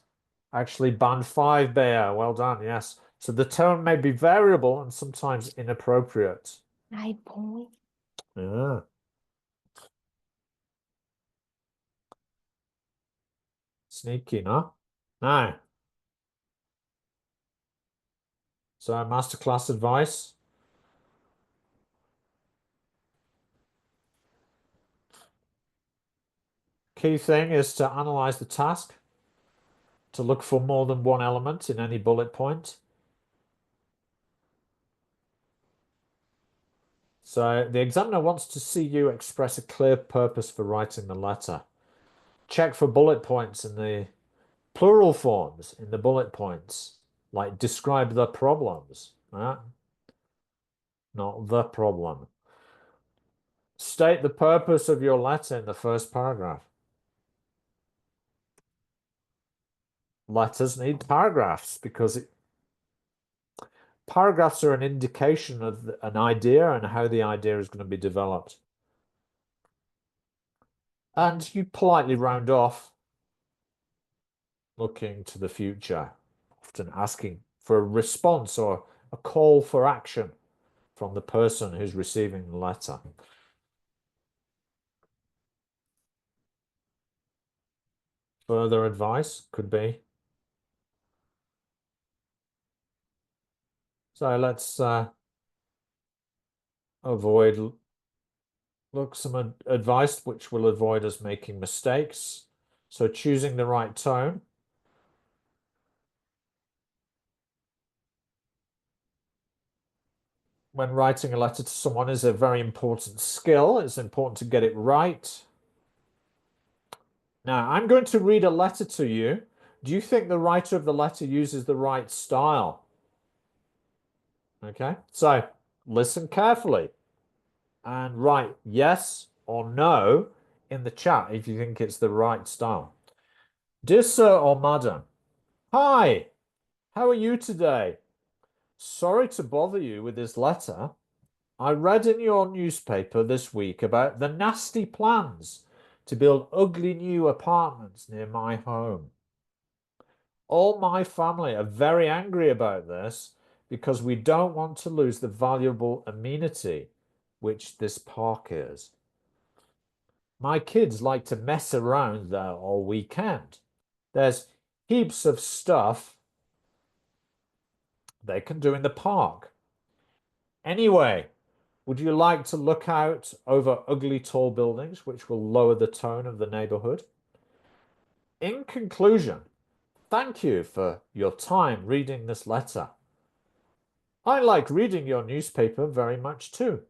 actually band 5, Bea. Well done, yes. So the tone may be variable and sometimes inappropriate. 9 points. Yeah. Sneaky, no? Now. So masterclass advice. Key thing is to analyze the task, to look for more than one element in any bullet point. So the examiner wants to see you express a clear purpose for writing the letter. Check for bullet points in the plural forms in the bullet points, like describe the problems, right? Not the problem. State the purpose of your letter in the first paragraph. Letters need paragraphs because paragraphs are an indication of an idea and how the idea is going to be developed. And you politely round off, looking to the future, often asking for a response or a call for action from the person who's receiving the letter. Further advice could be. So let's look some advice which will avoid us making mistakes. So choosing the right tone. When writing a letter to someone is a very important skill. It's important to get it right. Now, I'm going to read a letter to you. Do you think the writer of the letter uses the right style? Okay, so listen carefully and write yes or no in the chat if you think it's the right style. Dear sir or madam, hi, how are you today? Sorry to bother you with this letter. I read in your newspaper this week about the nasty plans to build ugly new apartments near my home. All my family are very angry about this because we don't want to lose the valuable amenity which this park is. My kids like to mess around there all weekend. There's heaps of stuff they can do in the park. Anyway, would you like to look out over ugly tall buildings which will lower the tone of the neighborhood? In conclusion, thank you for your time reading this letter. I like reading your newspaper very much too.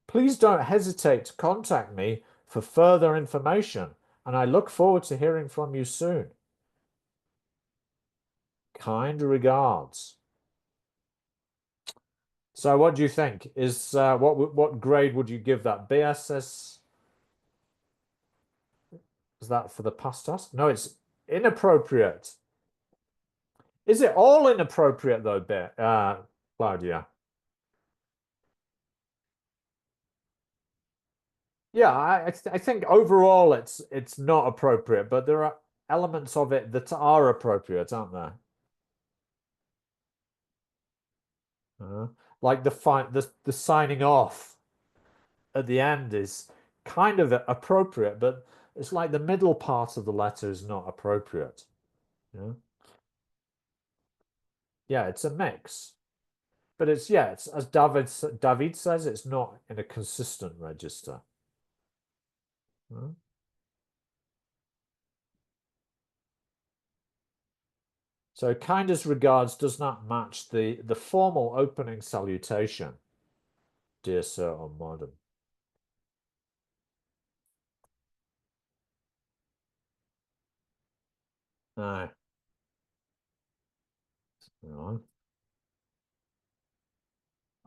Please don't hesitate to contact me for further information, and I look forward to hearing from you soon. Kind regards. So what do you think? Is what grade would you give that? BSS? Is that for the past task? No, it's inappropriate. Is it all inappropriate though, Claudia? Yeah, I think overall it's not appropriate, but there are elements of it that are appropriate, aren't there? Like the signing off at the end is kind of appropriate, but it's like the middle part of the letter is not appropriate. Yeah, it's a mix. But it's as David says, it's not in a consistent register. So kindest regards does not match the formal opening salutation, dear sir or madam. No.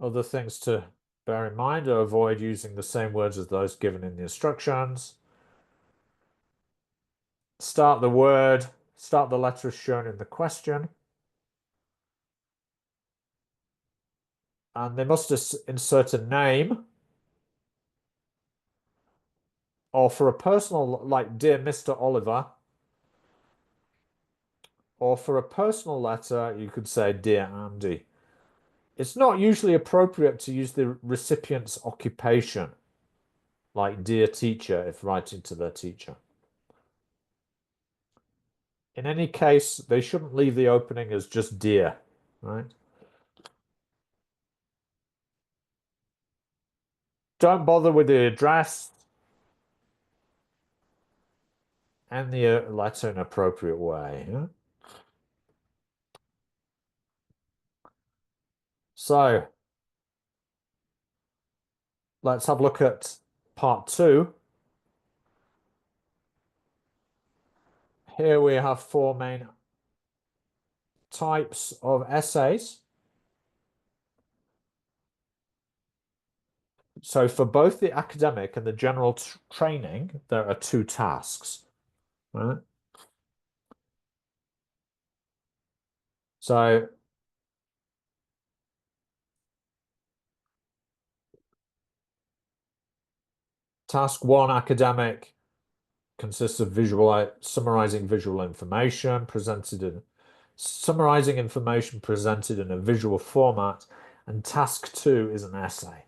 Other things to bear in mind are avoid using the same words as those given in the instructions. Start the letter as shown in the question. And they must insert a name. Or for a personal, like Dear Mr. Oliver. Or for a personal letter, you could say Dear Andy. It's not usually appropriate to use the recipient's occupation, like Dear Teacher, if writing to their teacher. In any case, they shouldn't leave the opening as just Dear, right? Don't bother with the address. And the letter in an appropriate way. So let's have a look at part 2. Here we have 4 main types of essays. So for both the academic and the general training, there are 2 tasks. Right? So task 1, academic, consists of summarizing visual information summarizing information presented in a visual format, and task 2 is an essay.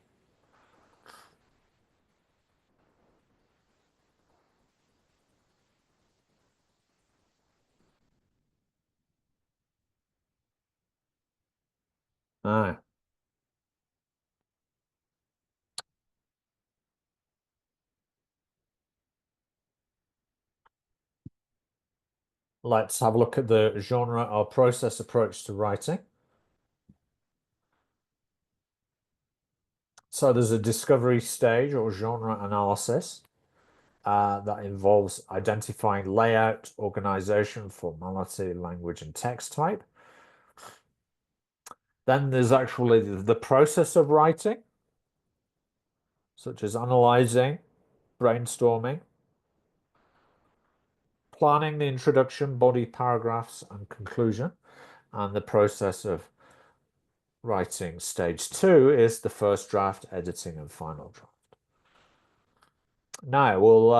Let's have a look at the genre or process approach to writing. So there's a discovery stage or genre analysis that involves identifying layout, organization, formality, language, and text type. Then there's actually the process of writing, such as analyzing, brainstorming, planning the introduction, body, paragraphs, and conclusion. And the process of writing stage 2 is the first draft, editing, and final draft. Now we'll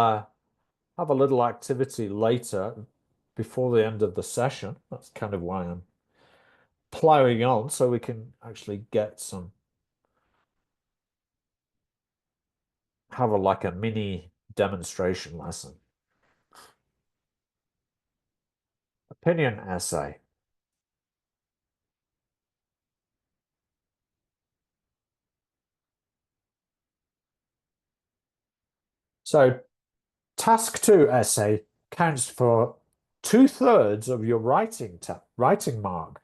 have a little activity later before the end of the session. That's kind of why I'm plowing on, so we can actually get have a mini demonstration lesson. Opinion essay. So task 2 essay counts for 2/3 of your writing mark.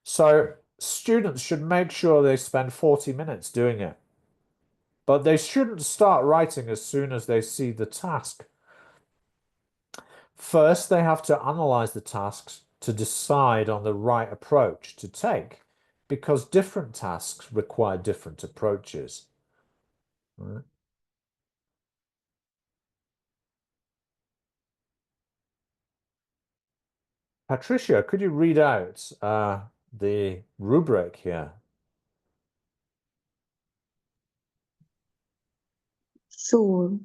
So students should make sure they spend 40 minutes doing it. But they shouldn't start writing as soon as they see the task. First, they have to analyze the tasks to decide on the right approach to take, because different tasks require different approaches. Right. Patricia, could you read out the rubric here? Sure.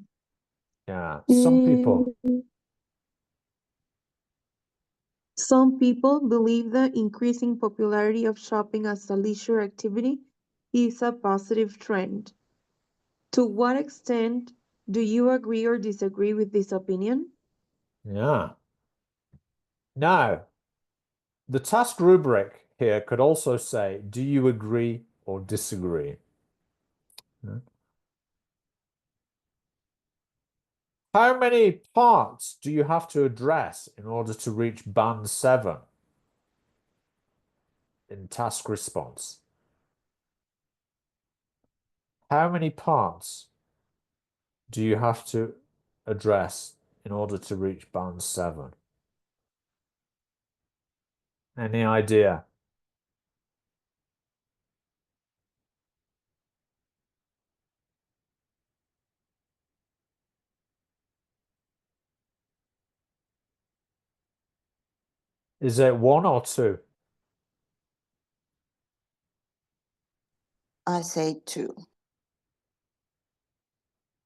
Yeah, some people. Some people believe the increasing popularity of shopping as a leisure activity is a positive trend. To what extent do you agree or disagree with this opinion? Yeah. Now, the task rubric here could also say, do you agree or disagree? Yeah. How many parts do you have to address in order to reach band 7 in task response? How many parts do you have to address in order to reach band 7? Any idea? Is it 1 or 2? I say 2.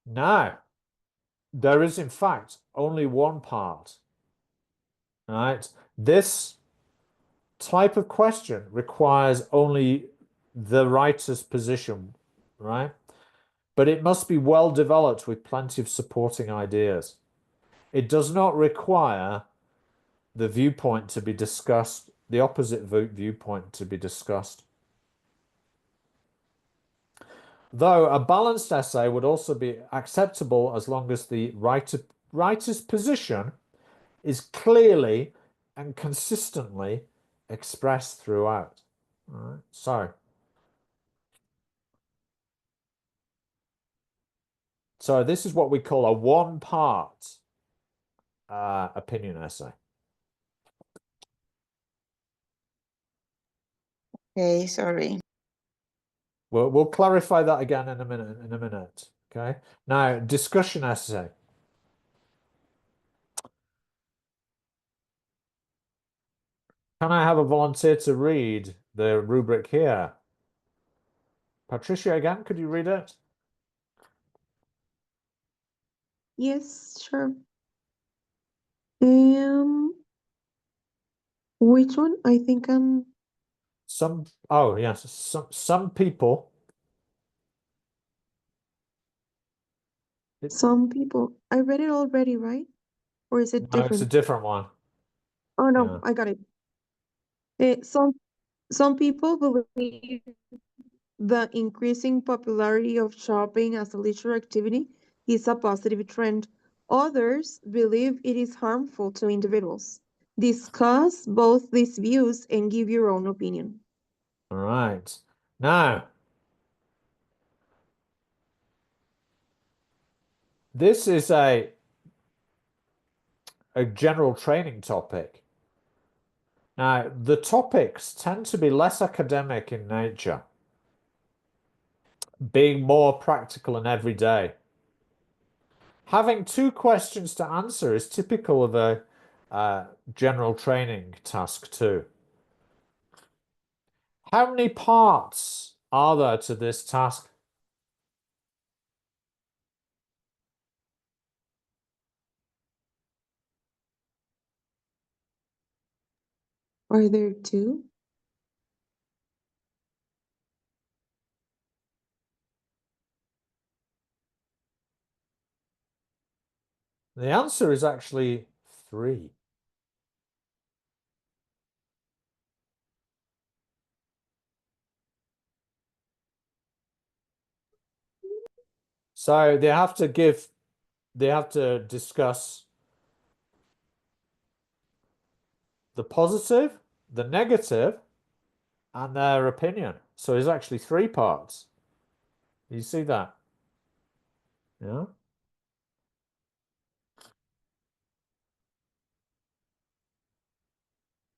No. There is, in fact, only 1 part. Right? This type of question requires only the writer's position, right? But it must be well developed with plenty of supporting ideas. It does not require the viewpoint to be discussed, the opposite viewpoint to be discussed. Though a balanced essay would also be acceptable as long as the writer's position is clearly and consistently expressed throughout. All right. So this is what we call a one-part opinion essay. Okay, sorry. We'll clarify that again in a minute. Okay. Now, discussion essay. Can I have a volunteer to read the rubric here? Patricia, again, could you read it? Yes, sure. Which one? I think Oh yes, some people. Some people. I read it already, right? Or is it No, it's a different? different one. Oh no, Yeah. I got it. Some people believe the increasing popularity of shopping as a leisure activity is a positive trend. Others believe it is harmful to individuals. Discuss both these views and give your own opinion. All right. Now, this is a general training topic. Now, the topics tend to be less academic in nature, being more practical and everyday. Having 2 questions to answer is typical of a general training task too. How many parts are there to this task? Are there 2? The answer is actually 3. So they have to discuss the positive, the negative, and their opinion. So there's actually 3 parts. You see that? Yeah.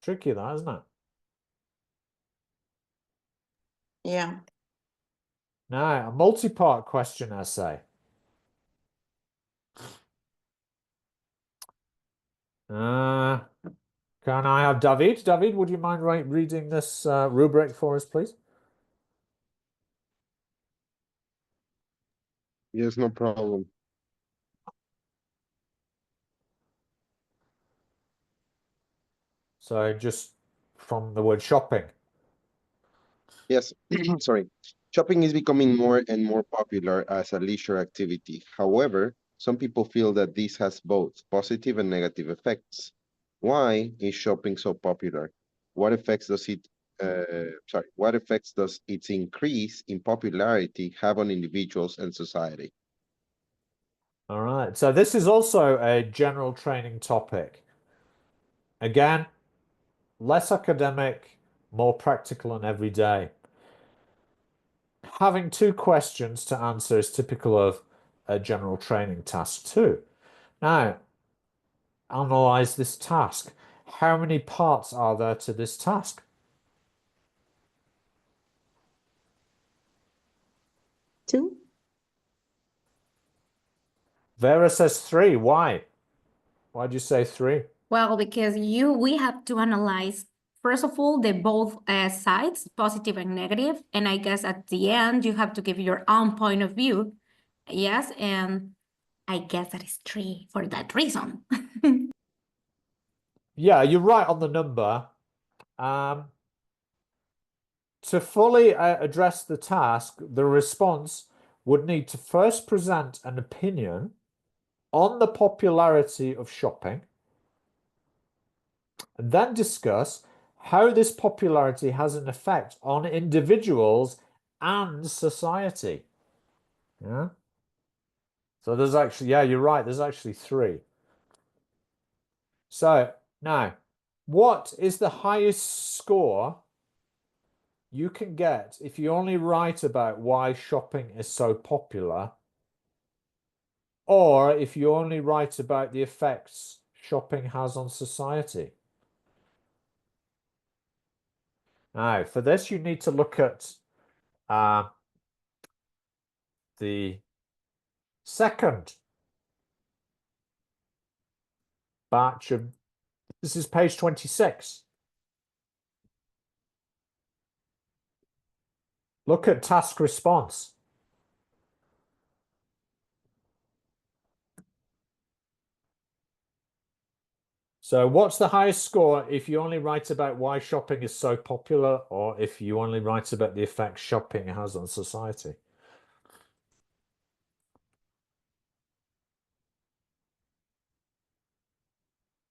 Tricky that, isn't it? Yeah. Now, a multi-part question essay. Can I have David? David, would you mind reading this rubric for us, please? Yes, no problem. So just from the word shopping. Yes, sorry. Shopping is becoming more and more popular as a leisure activity. However, some people feel that this has both positive and negative effects. Why is shopping so popular? What effects does what effects does its increase in popularity have on individuals and society? All right, so this is also a general training topic. Again, less academic, more practical and everyday. Having 2 questions to answer is typical of a general training task too. Now, analyze this task. How many parts are there to this task? 2. Vera says 3. Why? Why do you say 3? Well, because we have to analyze, first of all, the both sides, positive and negative. And I guess at the end, you have to give your own point of view. Yes, and I guess that is 3 for that reason. Yeah, you're right on the number. To fully address the task, the response would need to first present an opinion on the popularity of shopping, and then discuss how this popularity has an effect on individuals and society. Yeah. So there's actually, yeah, you're right, there's actually 3. So now, what is the highest score you can get if you only write about why shopping is so popular, or if you only write about the effects shopping has on society? Now, for this, you need to look at the second batch of, this is page 26. Look at task response. So what's the highest score if you only write about why shopping is so popular, or if you only write about the effect shopping has on society?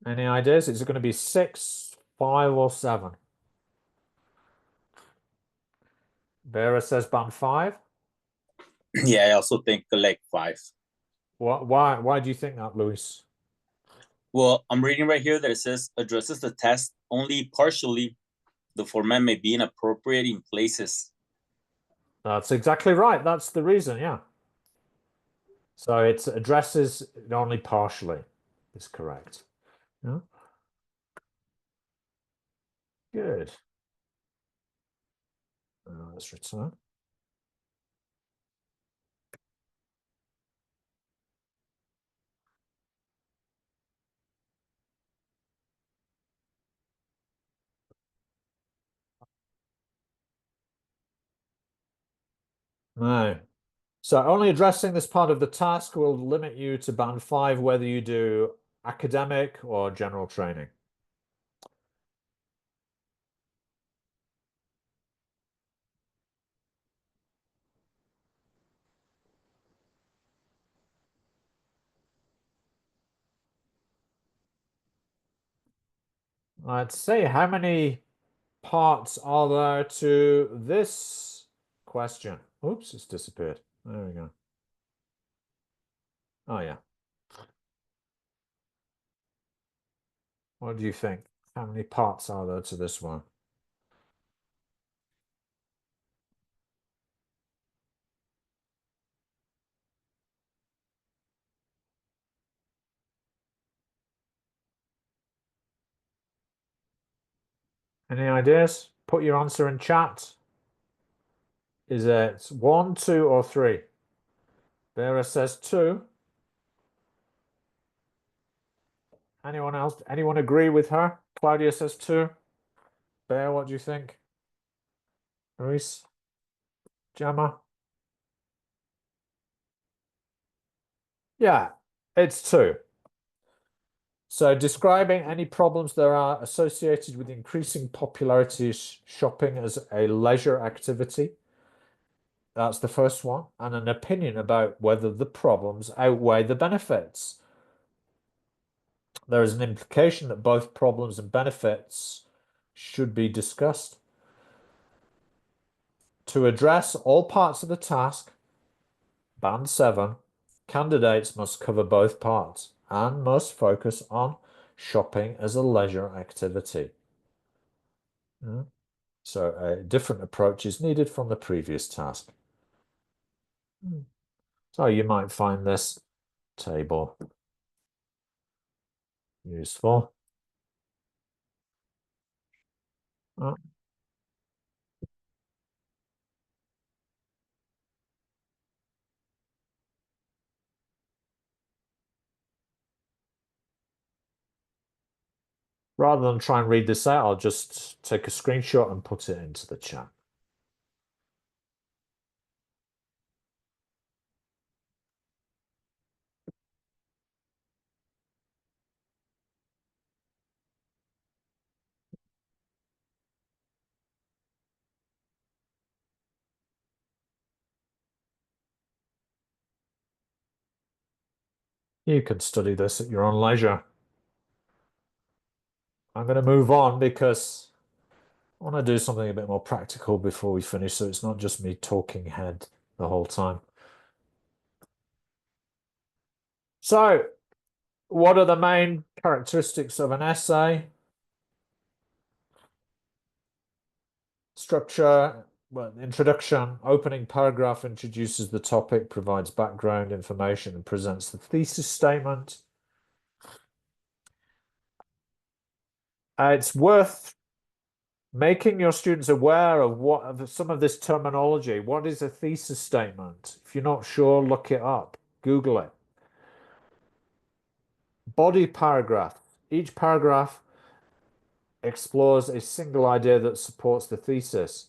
Any ideas? Is it going to be 6, 5, or 7? Vera says band 5. Yeah, I also think like 5. Why do you think that, Luis? Well, I'm reading right here that it says addresses the test only partially. The format may be inappropriate in places. That's exactly right. That's the reason, yeah. So it addresses it only partially is correct. Yeah. Good. Let's return. No. So only addressing this part of the task will limit you to band 5, whether you do academic or general training. Let's see, how many parts are there to this question? Oops, it's disappeared. There we go. Oh, yeah. What do you think? How many parts are there to this one? Any ideas? Put your answer in chat. Is it 1, 2, or 3? Vera says 2. Anyone else? Anyone agree with her? Claudia says 2. Bear, what do you think? Luis? Gemma? Yeah, it's 2. So describing any problems that are associated with increasing popularity of shopping as a leisure activity. That's the first one. And an opinion about whether the problems outweigh the benefits. There is an implication that both problems and benefits should be discussed. To address all parts of the task, Band 7, candidates must cover both parts and must focus on shopping as a leisure activity. So a different approach is needed from the previous task. So you might find this table useful. Rather than try and read this out, I'll just take a screenshot and put it into the chat. You can study this at your own leisure. I'm going to move on because I want to do something a bit more practical before we finish, so it's not just me talking head the whole time. So, what are the main characteristics of an essay? Structure, well, introduction, opening paragraph introduces the topic, provides background information, and presents the thesis statement. It's worth making your students aware of some of this terminology. What is a thesis statement? If you're not sure, look it up. Google it. Body paragraph. Each paragraph explores a single idea that supports the thesis.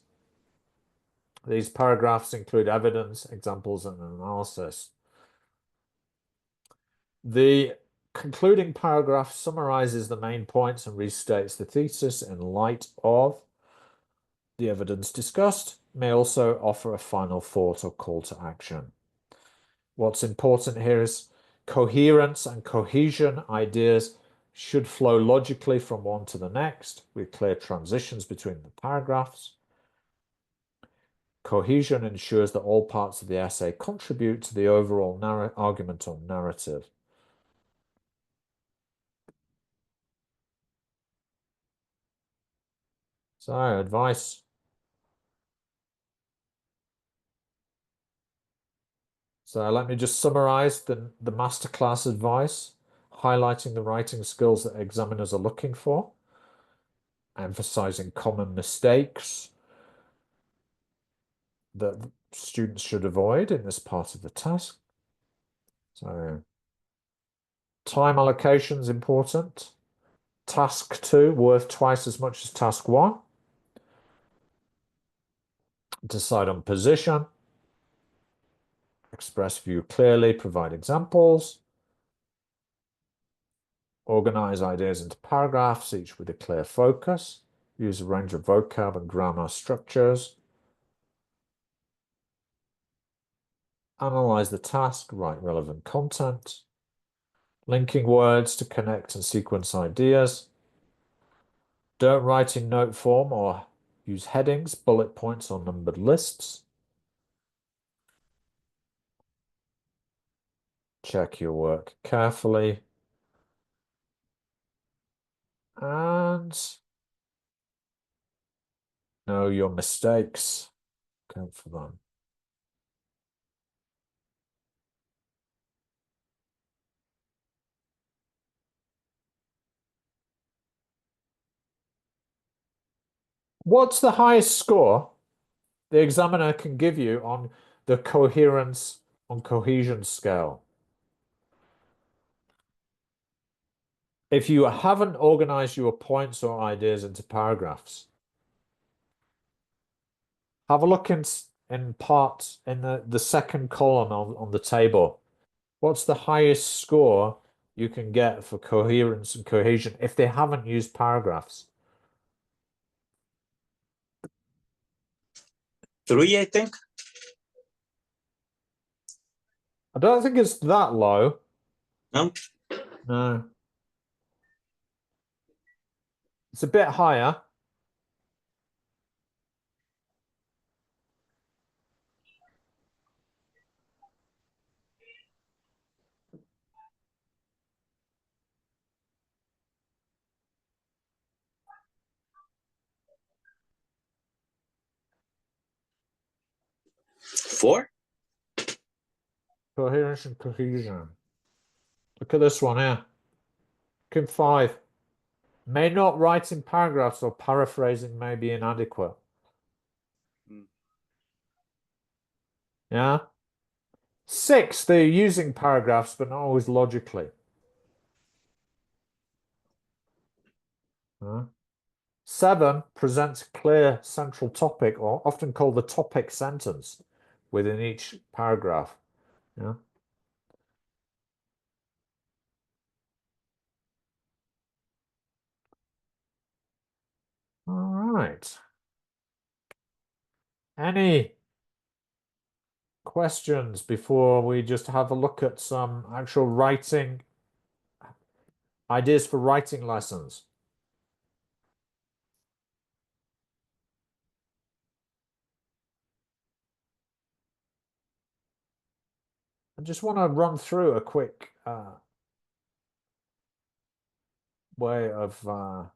These paragraphs include evidence, examples, and analysis. The concluding paragraph summarizes the main points and restates the thesis in light of the evidence discussed, may also offer a final thought or call to action. What's important here is coherence and cohesion. Ideas should flow logically from one to the next with clear transitions between the paragraphs. Cohesion ensures that all parts of the essay contribute to the overall argument or narrative. So, advice. So let me just summarize the masterclass advice, highlighting the writing skills that examiners are looking for, emphasizing common mistakes that students should avoid in this part of the task. So time allocation is important. Task 2 worth twice as much as task 1. Decide on position. Express view clearly, provide examples. Organize ideas into paragraphs, each with a clear focus. Use a range of vocab and grammar structures. Analyze the task, write relevant content. Linking words to connect and sequence ideas. Don't write in note form or use headings, bullet points, or numbered lists. Check your work carefully. And know your mistakes. Go for them. What's the highest score the examiner can give you on the coherence on cohesion scale? If you haven't organized your points or ideas into paragraphs, have a look in part in the second column on the table. What's the highest score you can get for coherence and cohesion if they haven't used paragraphs? 3, I think. I don't think it's that low. No. No. It's a bit higher. Four. Coherence and cohesion. Look at this one here. Look at 5. May not write in paragraphs or paraphrasing may be inadequate. Yeah. 6, they're using paragraphs, but not always logically. 7 presents a clear central topic, or often called the topic sentence, within each paragraph. Yeah. All right. Any questions before we just have a look at some actual writing ideas for writing lessons? I just want to run through a quick way of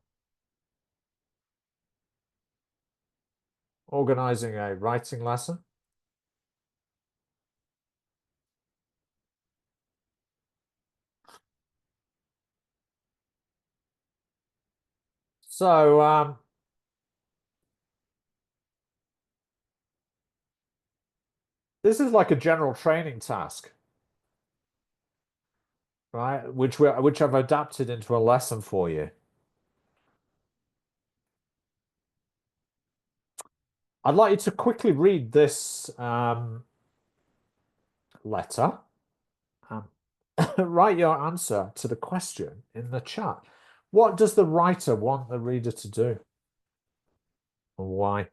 organizing a writing lesson. So this is like a general training task, right? Which I've adapted into a lesson for you. I'd like you to quickly read this letter. Write your answer to the question in the chat. What does the writer want the reader to do? And why?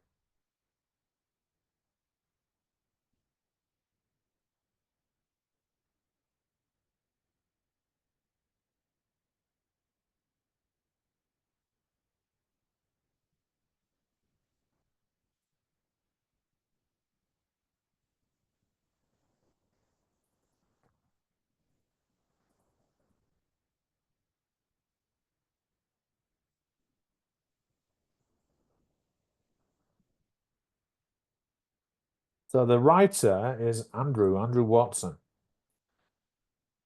So the writer is Andrew Watson.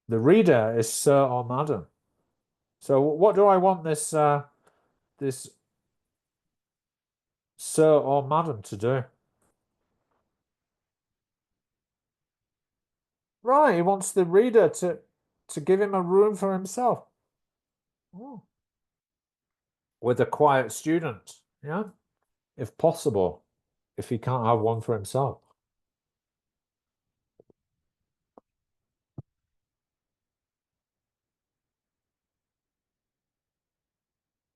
The reader is Sir or Madam. So what do I want this this Sir or Madam to do? Right, he wants the reader to give him a room for himself. Oh. With a quiet student, yeah, if possible, if he can't have one for himself.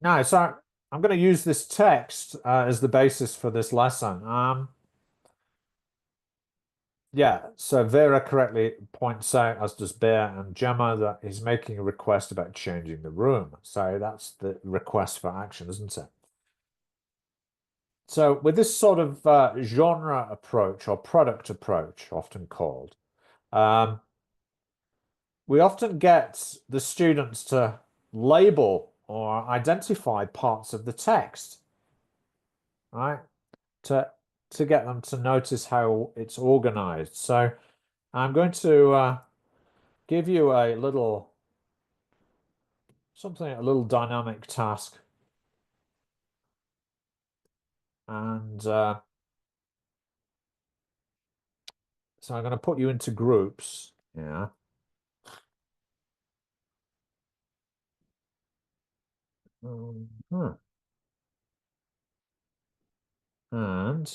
Now, so I'm going to use this text as the basis for this lesson. Yeah, so Vera correctly points out, as does Bear and Gemma, that he's making a request about changing the room. So that's the request for action, isn't it? So with this sort of genre approach or product approach, often called, we often get the students to label or identify parts of the text, right? To get them to notice how it's organized. So I'm going to give you a little dynamic task. And so I'm going to put you into groups. Yeah. And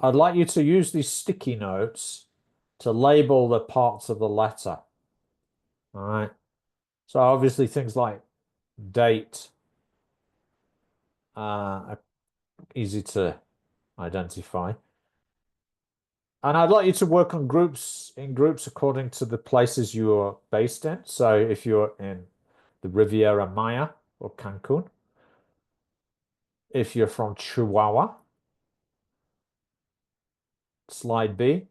I'd like you to use these sticky notes to label the parts of the letter. All right. So obviously things like date are easy to identify. And I'd like you to work on groups according to the places you're based in. So if you're in the Riviera Maya or Cancun, if you're from Chihuahua, slide B.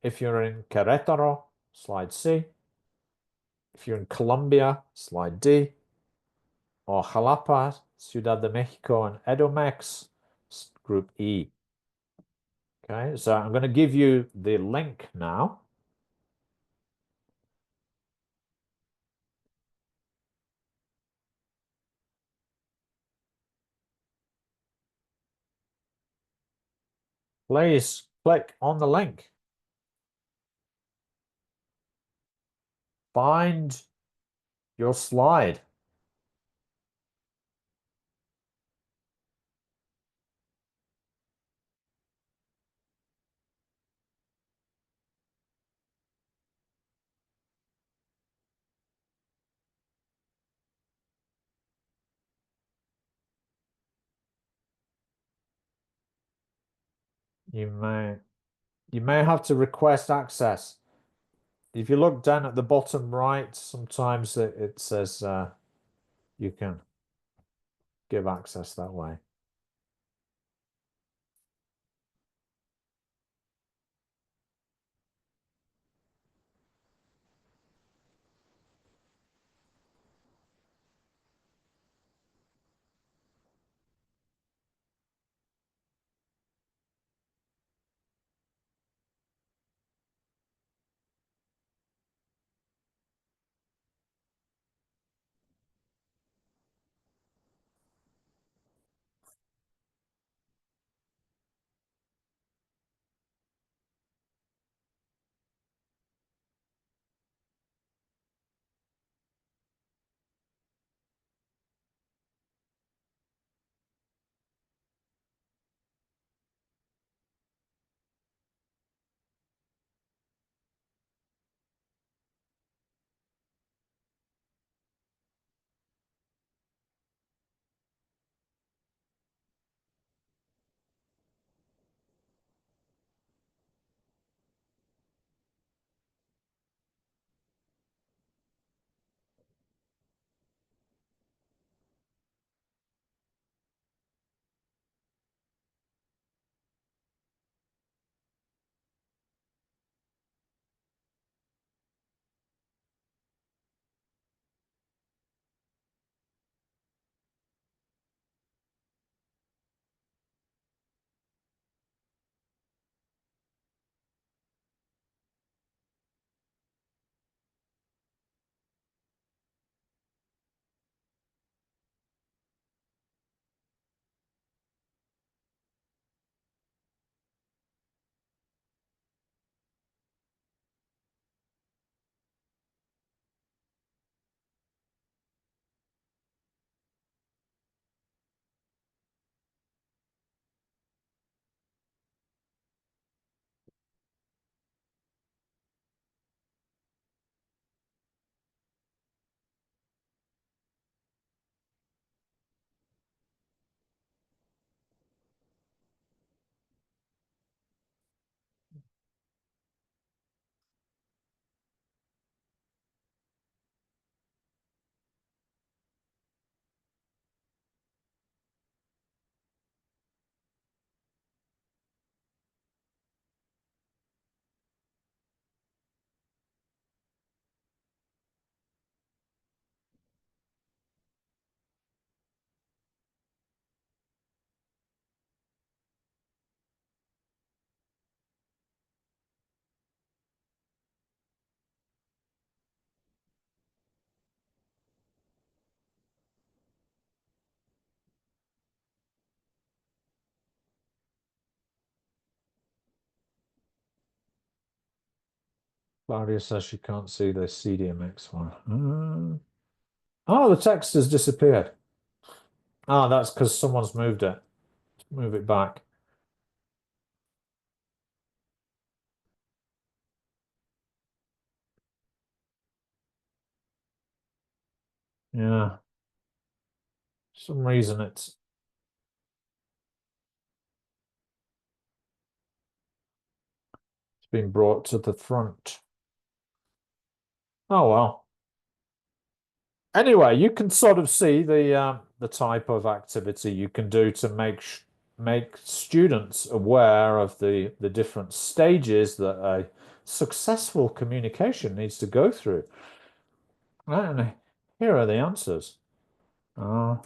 If you're in Querétaro, slide C. If you're in Colombia, slide D. Or Jalapa, Ciudad de Mexico, and Edomex, group E. Okay, so I'm going to give you the link now. Please click on the link. Find your slide. You may have to request access. If you look down at the bottom right, sometimes it says you can give access that way. Claudia says she can't see the CDMX one. Oh, the text has disappeared. Oh, that's because someone's moved it. Move it back. Yeah. For some reason it's been brought to the front. Oh well. Anyway, you can sort of see the type of activity you can do to make students aware of the different stages that a successful communication needs to go through. And here are the answers. And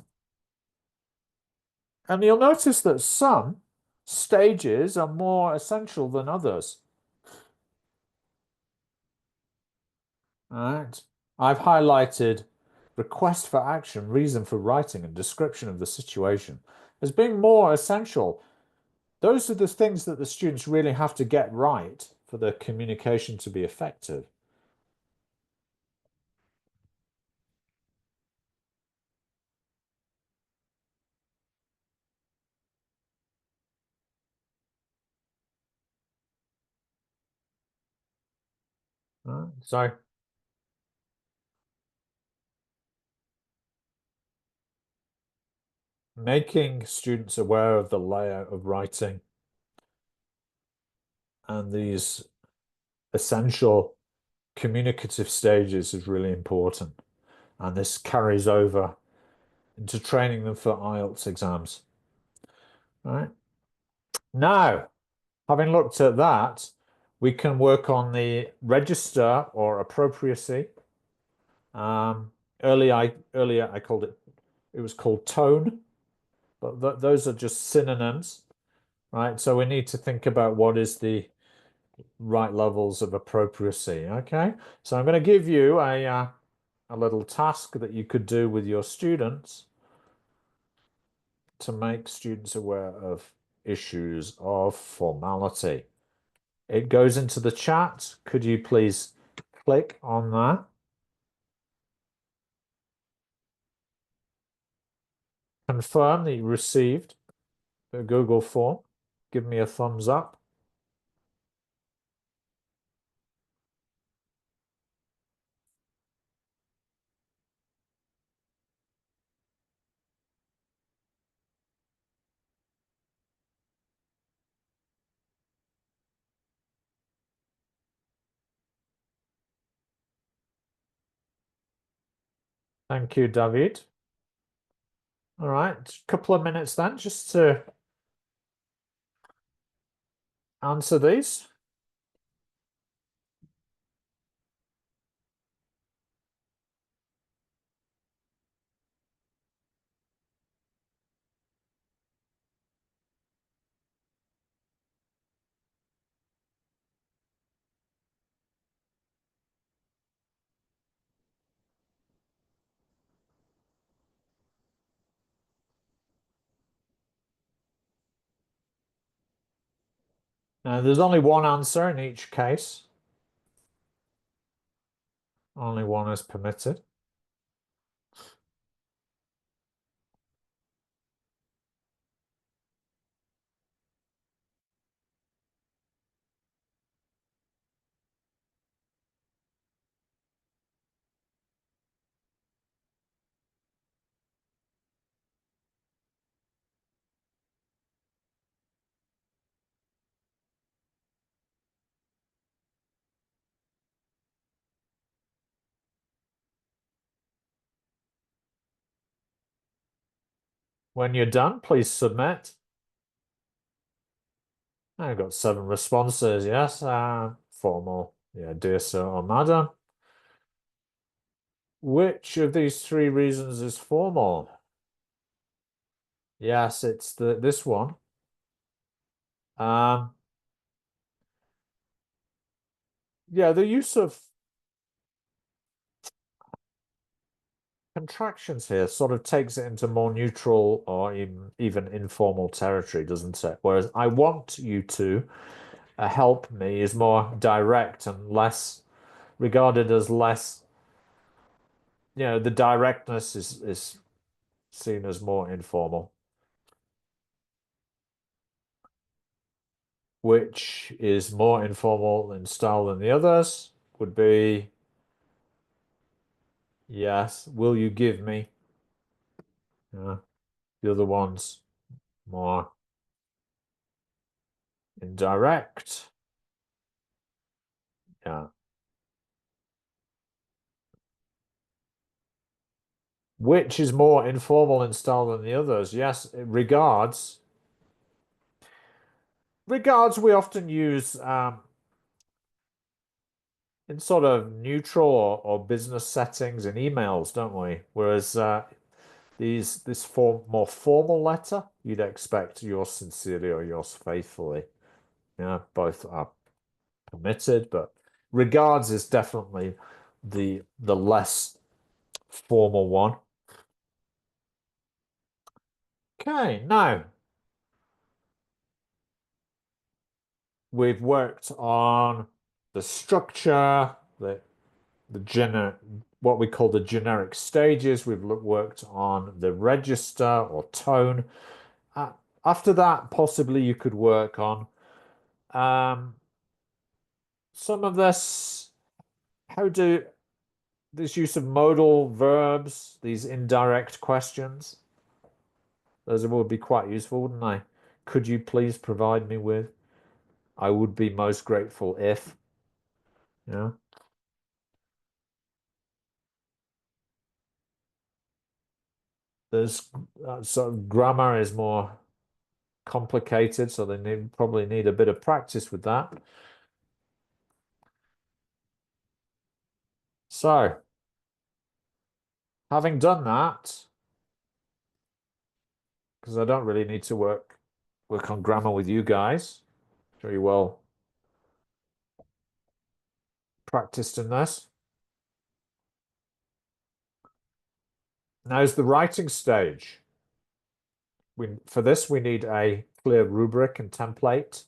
you'll notice that some stages are more essential than others. All right. I've highlighted request for action, reason for writing, and description of the situation as being more essential. Those are the things that the students really have to get right for the communication to be effective. So making students aware of the layout of writing and these essential communicative stages is really important. And this carries over into training them for IELTS exams. All right. Now, having looked at that, we can work on the register or appropriacy. Earlier I called it was called tone, but those are just synonyms, right? So we need to think about what is the right levels of appropriacy. Okay, so I'm going to give you a little task that you could do with your students to make students aware of issues of formality. It goes into the chat. Could you please click on that? Confirm that you received the Google form. Give me a thumbs up. Thank you, David. All right, a couple of minutes then, just to answer these. Now, there's only one answer in each case. Only one is permitted. When you're done, please submit. I've got 7 responses. Yes, formal. Yeah, dear sir or madam. Which of these 3 reasons is formal? Yes, it's this one. Yeah, the use of contractions here sort of takes it into more neutral or even informal territory, doesn't it? Whereas I want you to help me is more direct and less regarded as less, the directness is seen as more informal. Which is more informal in style than the others would be, Yes. Will you give me? Yeah. The other one's more indirect. Yeah. Which is more informal in style than the others? Yes, regards. Regards we often use in sort of neutral or business settings in emails, don't we? Whereas this more formal letter, you'd expect yours sincerely or yours faithfully. Yeah, both are permitted, but regards is definitely the less formal one. Okay, now we've worked on the structure, what we call the generic stages. We've worked on the register or tone. After that, possibly you could work on some of this. How do this use of modal verbs, these indirect questions? Those would be quite useful, wouldn't they? Could you please provide me with? I would be most grateful if. Yeah. There's so grammar is more complicated, so they probably need a bit of practice with that. So, having done that, because I don't really need to work on grammar with you guys, very well practiced in this. Now is the writing stage. For this, we need a clear rubric and template.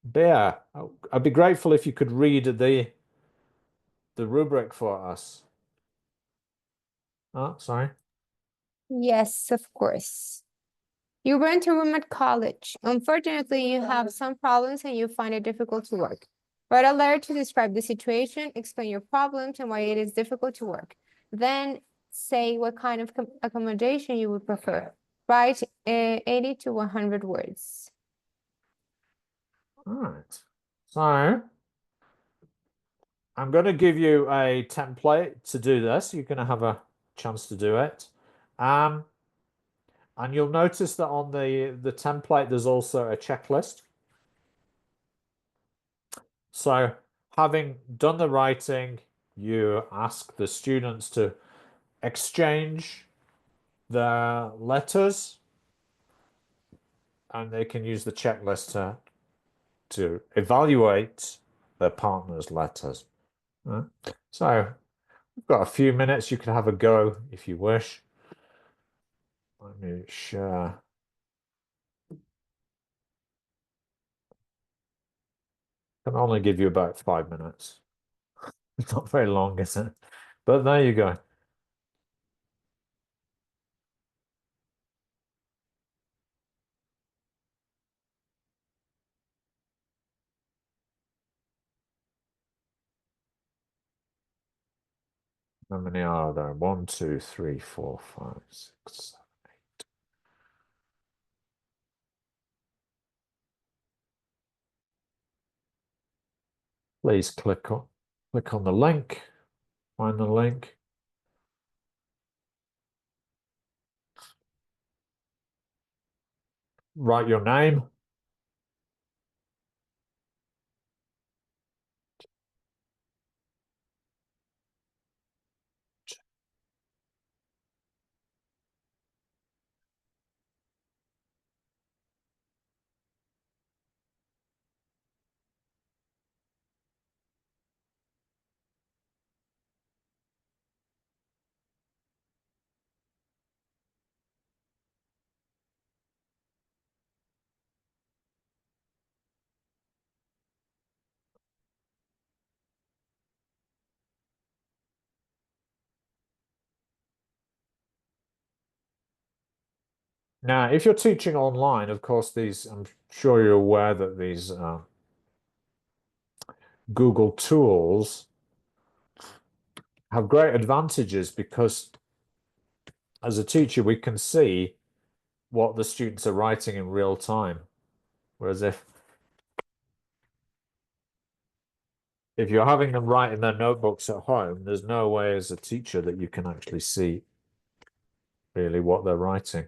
Bear, I'd be grateful if you could read the rubric for us. Oh, sorry. Yes, of course. You rent a room at college. Unfortunately, you have some problems and you find it difficult to work. Write a letter to describe the situation, explain your problems and why it is difficult to work. Then say what kind of accommodation you would prefer. Write 80 to 100 words. All right. So I'm going to give you a template to do this. You're going to have a chance to do it. And you'll notice that on the template, there's also a checklist. So having done the writing, you ask the students to exchange their letters, and they can use the checklist to evaluate their partner's letters. So we've got a few minutes. You can have a go if you wish. Let me share. Can only give you about 5 minutes. It's not very long, is it? But there you go. How many are there? 1, 2, 3, 4, 5, 6, 7, 8. Please click on the link. Find the link. Write your name. Now, if you're teaching online, of course, I'm sure you're aware that these Google tools have great advantages because as a teacher, we can see what the students are writing in real time. Whereas if you're having them write in their notebooks at home, there's no way as a teacher that you can actually see really what they're writing.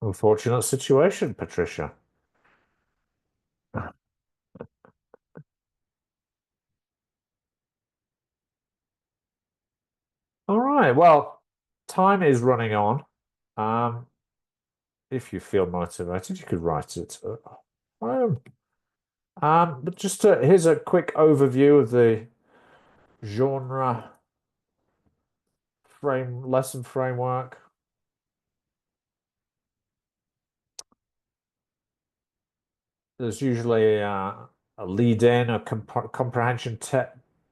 Unfortunate situation, Patricia. All right, well, time is running on. If you feel motivated, you could write it at home. But just here's a quick overview of the genre lesson framework. There's usually a lead in, a comprehension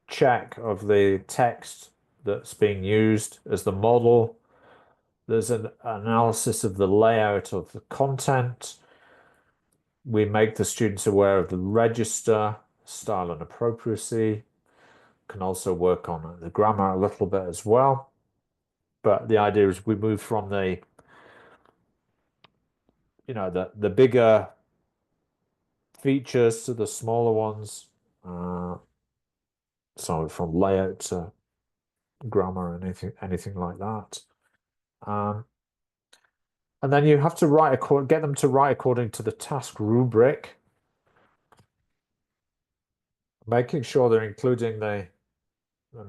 check of the text that's being used as the model. There's an analysis of the layout of the content. We make the students aware of the register, style and appropriacy. Can also work on the grammar a little bit as well. But the idea is we move from the bigger features to the smaller ones. So from layout to grammar and anything like that. And then you have to get them to write according to the task rubric, making sure they're including the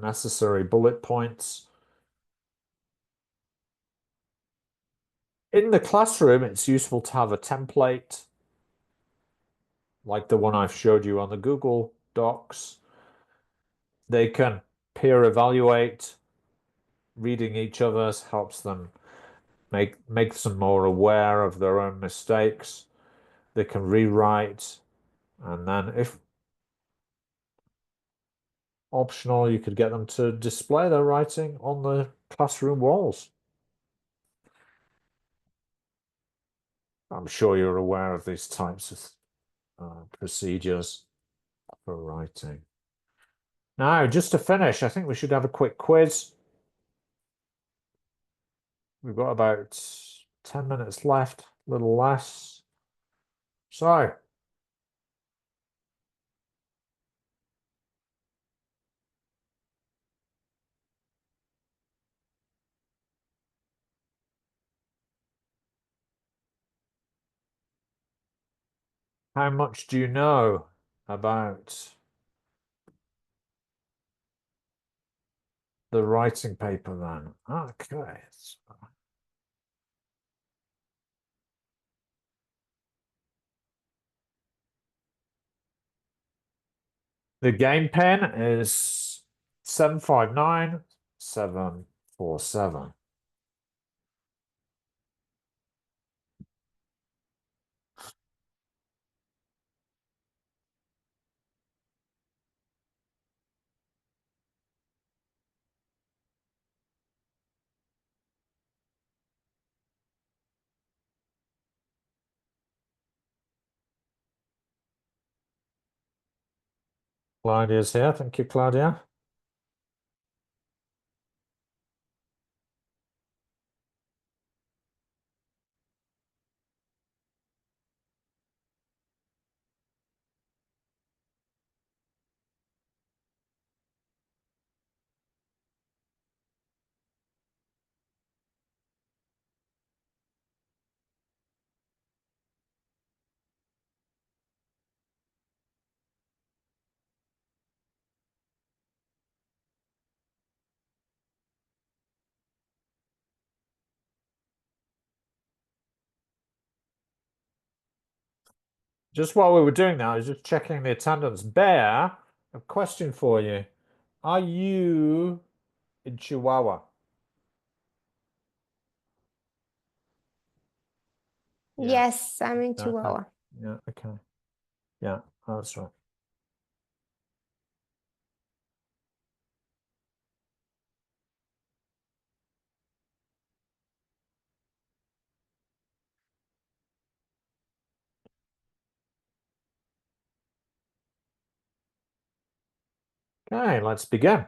necessary bullet points. In the classroom, it's useful to have a template like the one I've showed you on the Google Docs. They can peer evaluate. Reading each other's helps them makes them more aware of their own mistakes. They can rewrite, and then if optional, you could get them to display their writing on the classroom walls. I'm sure you're aware of these types of procedures for writing. Now, just to finish, I think we should have a quick quiz. We've got about 10 minutes left, a little less. So, how much do you know about the writing paper then? Okay. The game pen is 759747. Claudia's here. Thank you, Claudia. Just while we were doing that, I was just checking the attendance. Bear, a question for you. Are you in Chihuahua? Yeah. Yes, I'm in Yeah, Chihuahua. yeah, okay. Yeah, that's right. Okay, let's begin.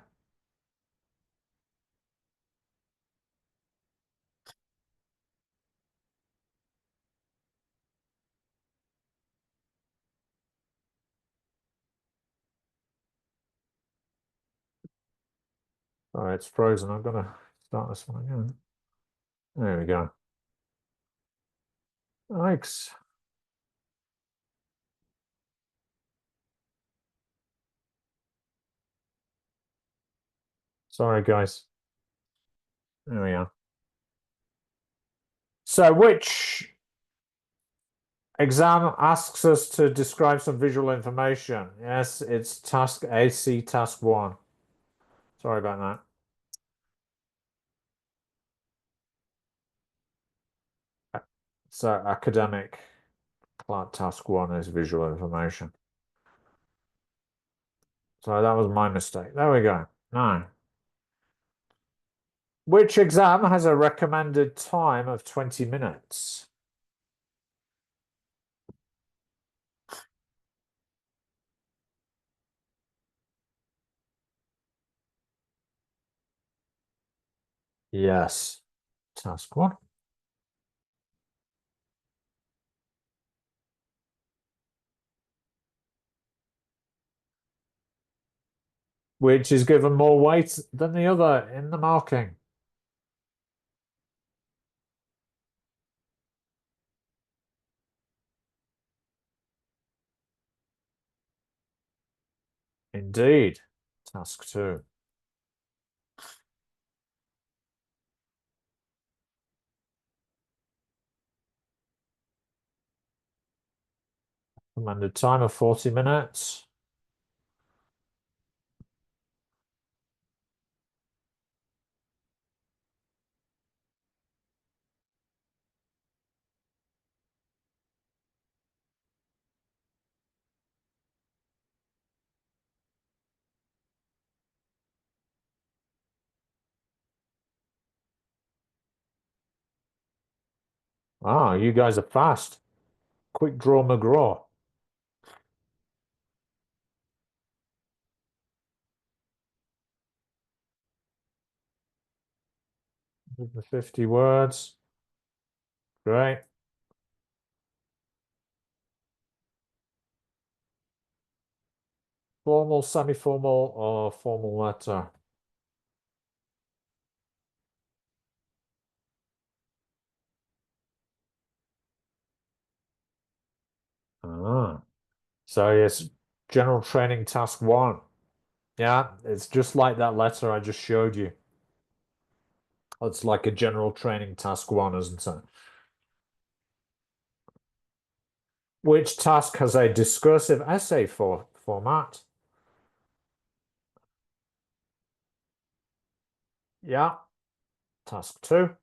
All right, it's frozen. I'm gonna start this one again. There we go. Thanks. Sorry, guys. There we are. So, which exam asks us to describe some visual information? Yes, it's task AC, task 1. Sorry about that. So, academic task 1 is visual information. So that was my mistake. There we go. Now, which exam has a recommended time of 20 minutes? Yes. Task 1. Which is given more weight than the other in the marking. Indeed. Task 2. Recommended time of 40 minutes. Ah, you guys are fast. Quick draw McGraw. The 50 words. Great. Formal, semi-formal, or formal letter? Ah, so yes, general training task 1. Yeah, it's just like that letter I just showed you. It's like a general training task 1, isn't it? Which task has a discursive essay format? Yeah, task 2.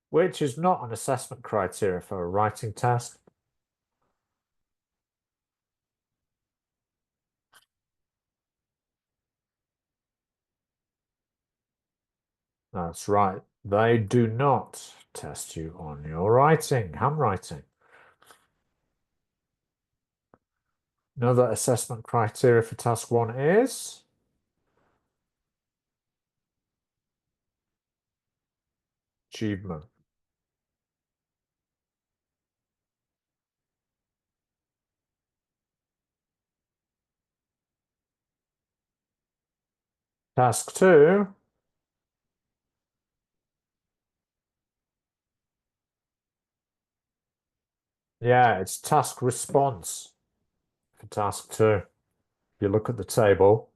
Which is not an assessment criteria for a writing test. That's right. They do not test you on your writing, handwriting. Another assessment criteria for task 1 is achievement. Task 2. Yeah, it's task response for task 2. If you look at the table,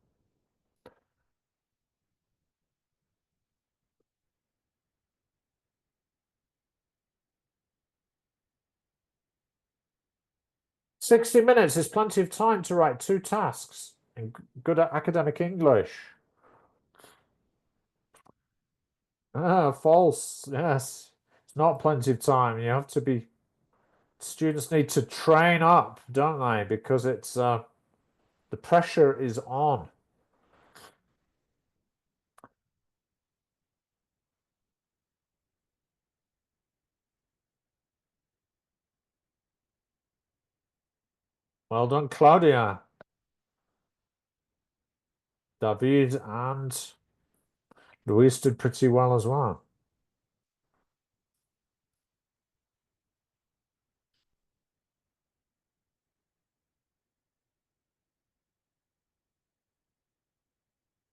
$60 is plenty of time to write 2 tasks in good academic English. Ah, false. Yes, it's not plenty of time. You have to be. Students need to train up, don't they? Because it's the pressure is on. Well done, Claudia. David and Luis did pretty well as well.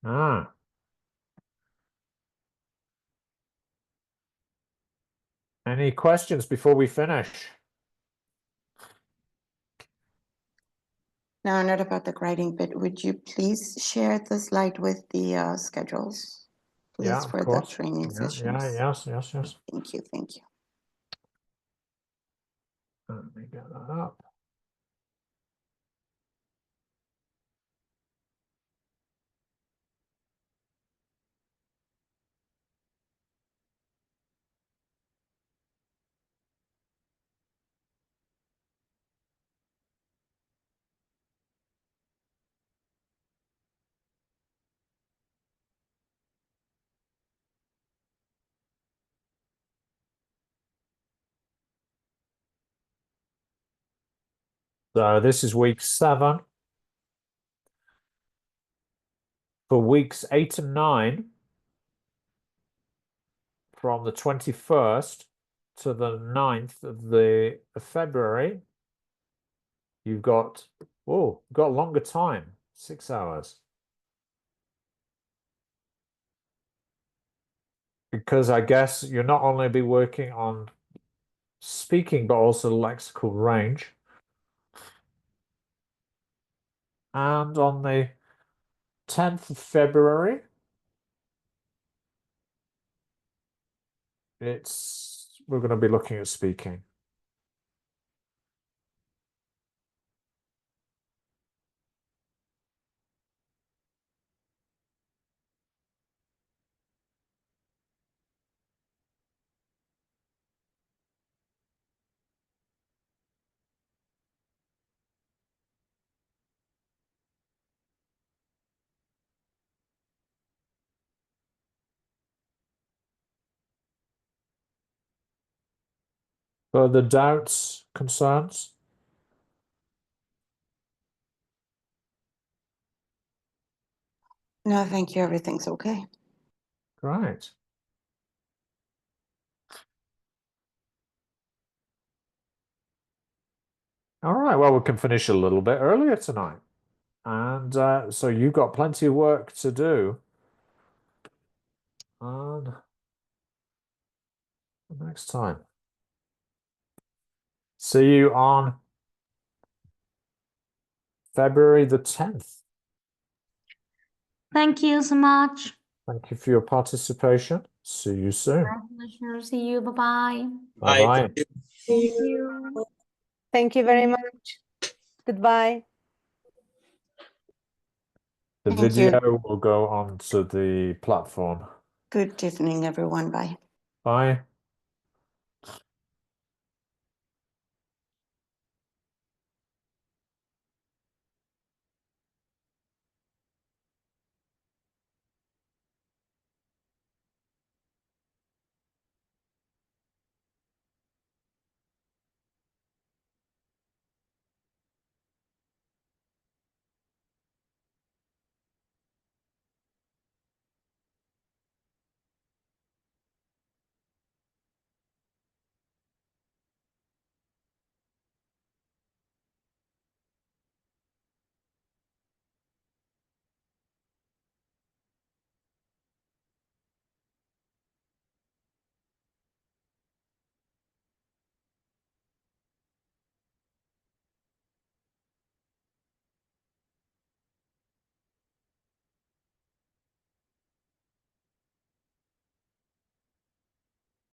Ah. Any questions before we finish? No, not about the writing, but would you please share the slide with the schedules, please, Yeah, of for the course. training Yeah, sessions? yes. Thank you, thank you. Let me get that up. So this is week 7. For weeks 8 and 9, from the 21st to the 9th of February, you've got longer time, 6 hours. Because I guess you'll not only be working on speaking, but also lexical range. And on the 10th of February, we're going to be looking at speaking. Further doubts, concerns? No, thank you. Everything's okay. Great. All right, well, we can finish a little bit earlier tonight. And so you've got plenty of work to do. And next time. See you on February the 10th. Thank you so much. Thank you for your participation. See you soon. My pleasure. See you. Bye-bye. Bye-bye. Thank you. Thank you very much. Goodbye. The Thank video you. will go onto the platform. Good evening, everyone. Bye. Bye.